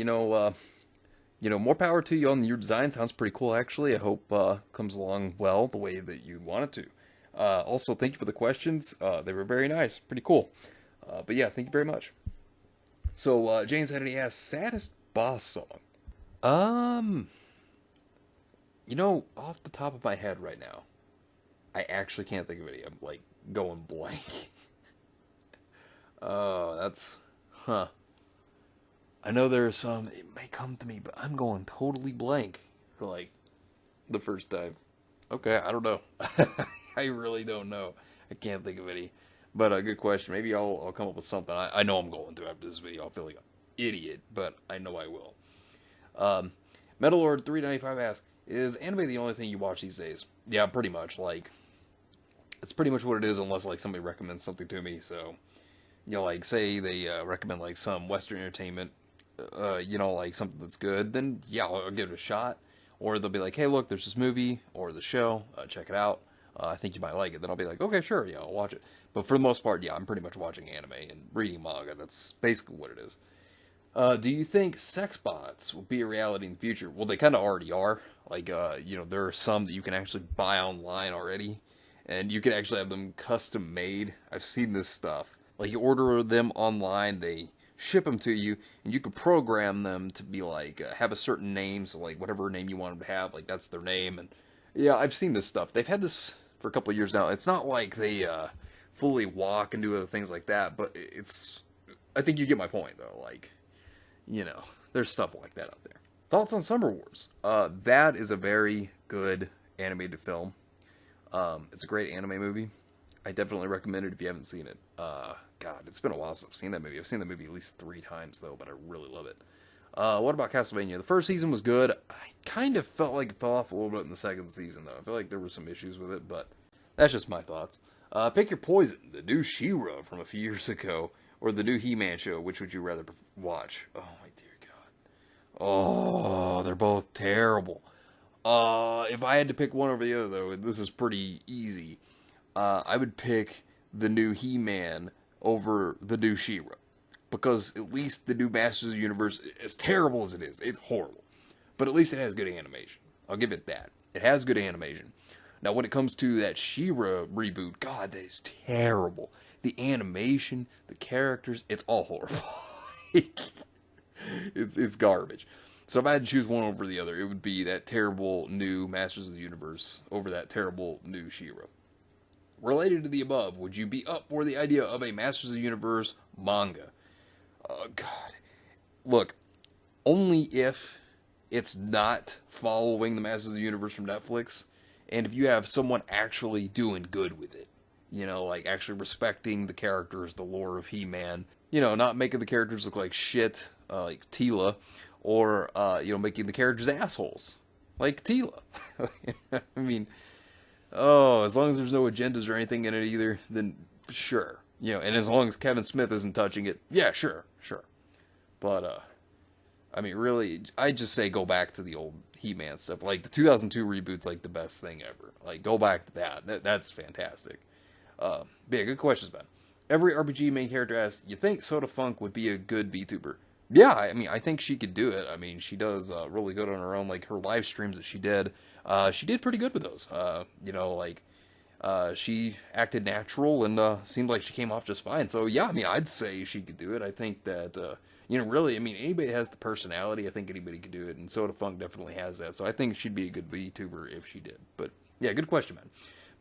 more power to you on your design. Sounds pretty cool, actually. I hope comes along well the way that you want it to. Also, thank you for the questions. They were very nice. Pretty cool. But yeah, thank you very much. So, James Hannity asks, saddest boss song? Off the top of my head right now, I actually can't think of any. I'm, like, going blank. Oh, that's... Huh. I know there are some, it may come to me, but I'm going totally blank for, like, the first time. Okay, I don't know. I really don't know. I can't think of any. But a good question. Maybe I'll come up with something. I know I'm going to after this video. I'll feel like an idiot, but I know I will. Metalord395 asks, is anime the only thing you watch these days? Yeah, pretty much. Like, it's pretty much what it is unless, like, somebody recommends something to me. So, like, say they recommend, like, some Western entertainment, like, something that's good. Then, yeah, I'll give it a shot. Or they'll be like, hey, look, there's this movie or the show. Check it out. I think you might like it. Then I'll be like, okay, sure, yeah, I'll watch it. But for the most part, yeah, I'm pretty much watching anime and reading manga. That's basically what it is. Do you think Sexbots will be a reality in the future? Well, they kind of already are. Like, there are some that you can actually buy online already. And you can actually have them custom made. I've seen this stuff. Like, you order them online, they ship them to you, and you can program them to be like, have a certain name. So, like, whatever name you want them to have, like, that's their name. And yeah, I've seen this stuff. They've had this for a couple of years now. It's not like they fully walk and do other things like that, but it's... I think you get my point, though. Like, there's stuff like that out there. Thoughts on Summer Wars? That is a very good animated film. It's a great anime movie. I definitely recommend it if you haven't seen it. God, it's been a while since I've seen that movie. I've seen that movie at least 3 times, though, but I really love it. What about Castlevania? The first season was good. I kind of felt like it fell off a little bit in the second season, though. I feel like there were some issues with it, but that's just my thoughts. Pick your poison. The new She-Ra from a few years ago, or the new He-Man show. Which would you rather watch? Oh, my dear God. Oh, they're both terrible. If I had to pick one over the other, though, this is pretty easy. I would pick the new He-Man over the new She-Ra. Because at least the new Masters of the Universe, as terrible as it is, it's horrible. But at least it has good animation. I'll give it that. It has good animation. Now, when it comes to that She-Ra reboot, God, that is terrible. The animation, the characters, it's all horrible. It's garbage. So if I had to choose one over the other, it would be that terrible new Masters of the Universe over that terrible new She-Ra. Related to the above, would you be up for the idea of a Masters of the Universe manga? God. Look, only if it's not following the Masters of the Universe from Netflix, and if you have someone actually doing good with it. You know, like actually respecting the characters, the lore of He-Man. You know, not making the characters look like shit, like Teela, or, making the characters assholes, like Teela. I mean, as long as there's no agendas or anything in it either, then sure. You know, and as long as Kevin Smith isn't touching it, yeah, sure. But, I mean, really, I just say go back to the old He-Man stuff. Like, the 2002 reboot's, like, the best thing ever. Like, go back to that. That's fantastic. But yeah, good questions, Ben. Every RPG main character asks, you think Soda Funk would be a good VTuber? Yeah, I mean, I think she could do it. I mean, she does really good on her own. Like, her live streams that she did pretty good with those. She acted natural and seemed like she came off just fine. So, yeah, I mean, I'd say she could do it. I think that, really, I mean, anybody that has the personality, I think anybody could do it. And Soda Funk definitely has that. So I think she'd be a good VTuber if she did. But, yeah, good question, man.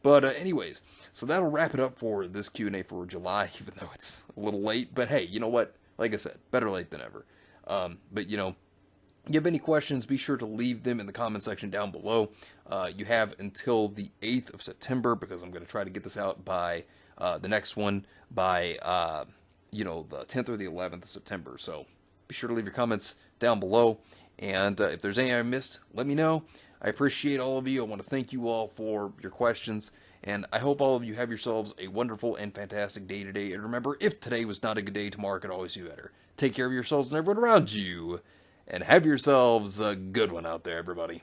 But anyways, so that'll wrap it up for this Q&A for July, even though it's a little late. But hey, you know what? Like I said, better late than ever. But, you have any questions, be sure to leave them in the comment section down below. You have until the 8th of September, because I'm going to try to get this out by the next one by, the 10th or the 11th of September. So be sure to leave your comments down below. And if there's anything I missed, let me know. I appreciate all of you. I want to thank you all for your questions. And I hope all of you have yourselves a wonderful and fantastic day today. And remember, if today was not a good day, tomorrow could always be better. Take care of yourselves and everyone around you. And have yourselves a good one out there, everybody.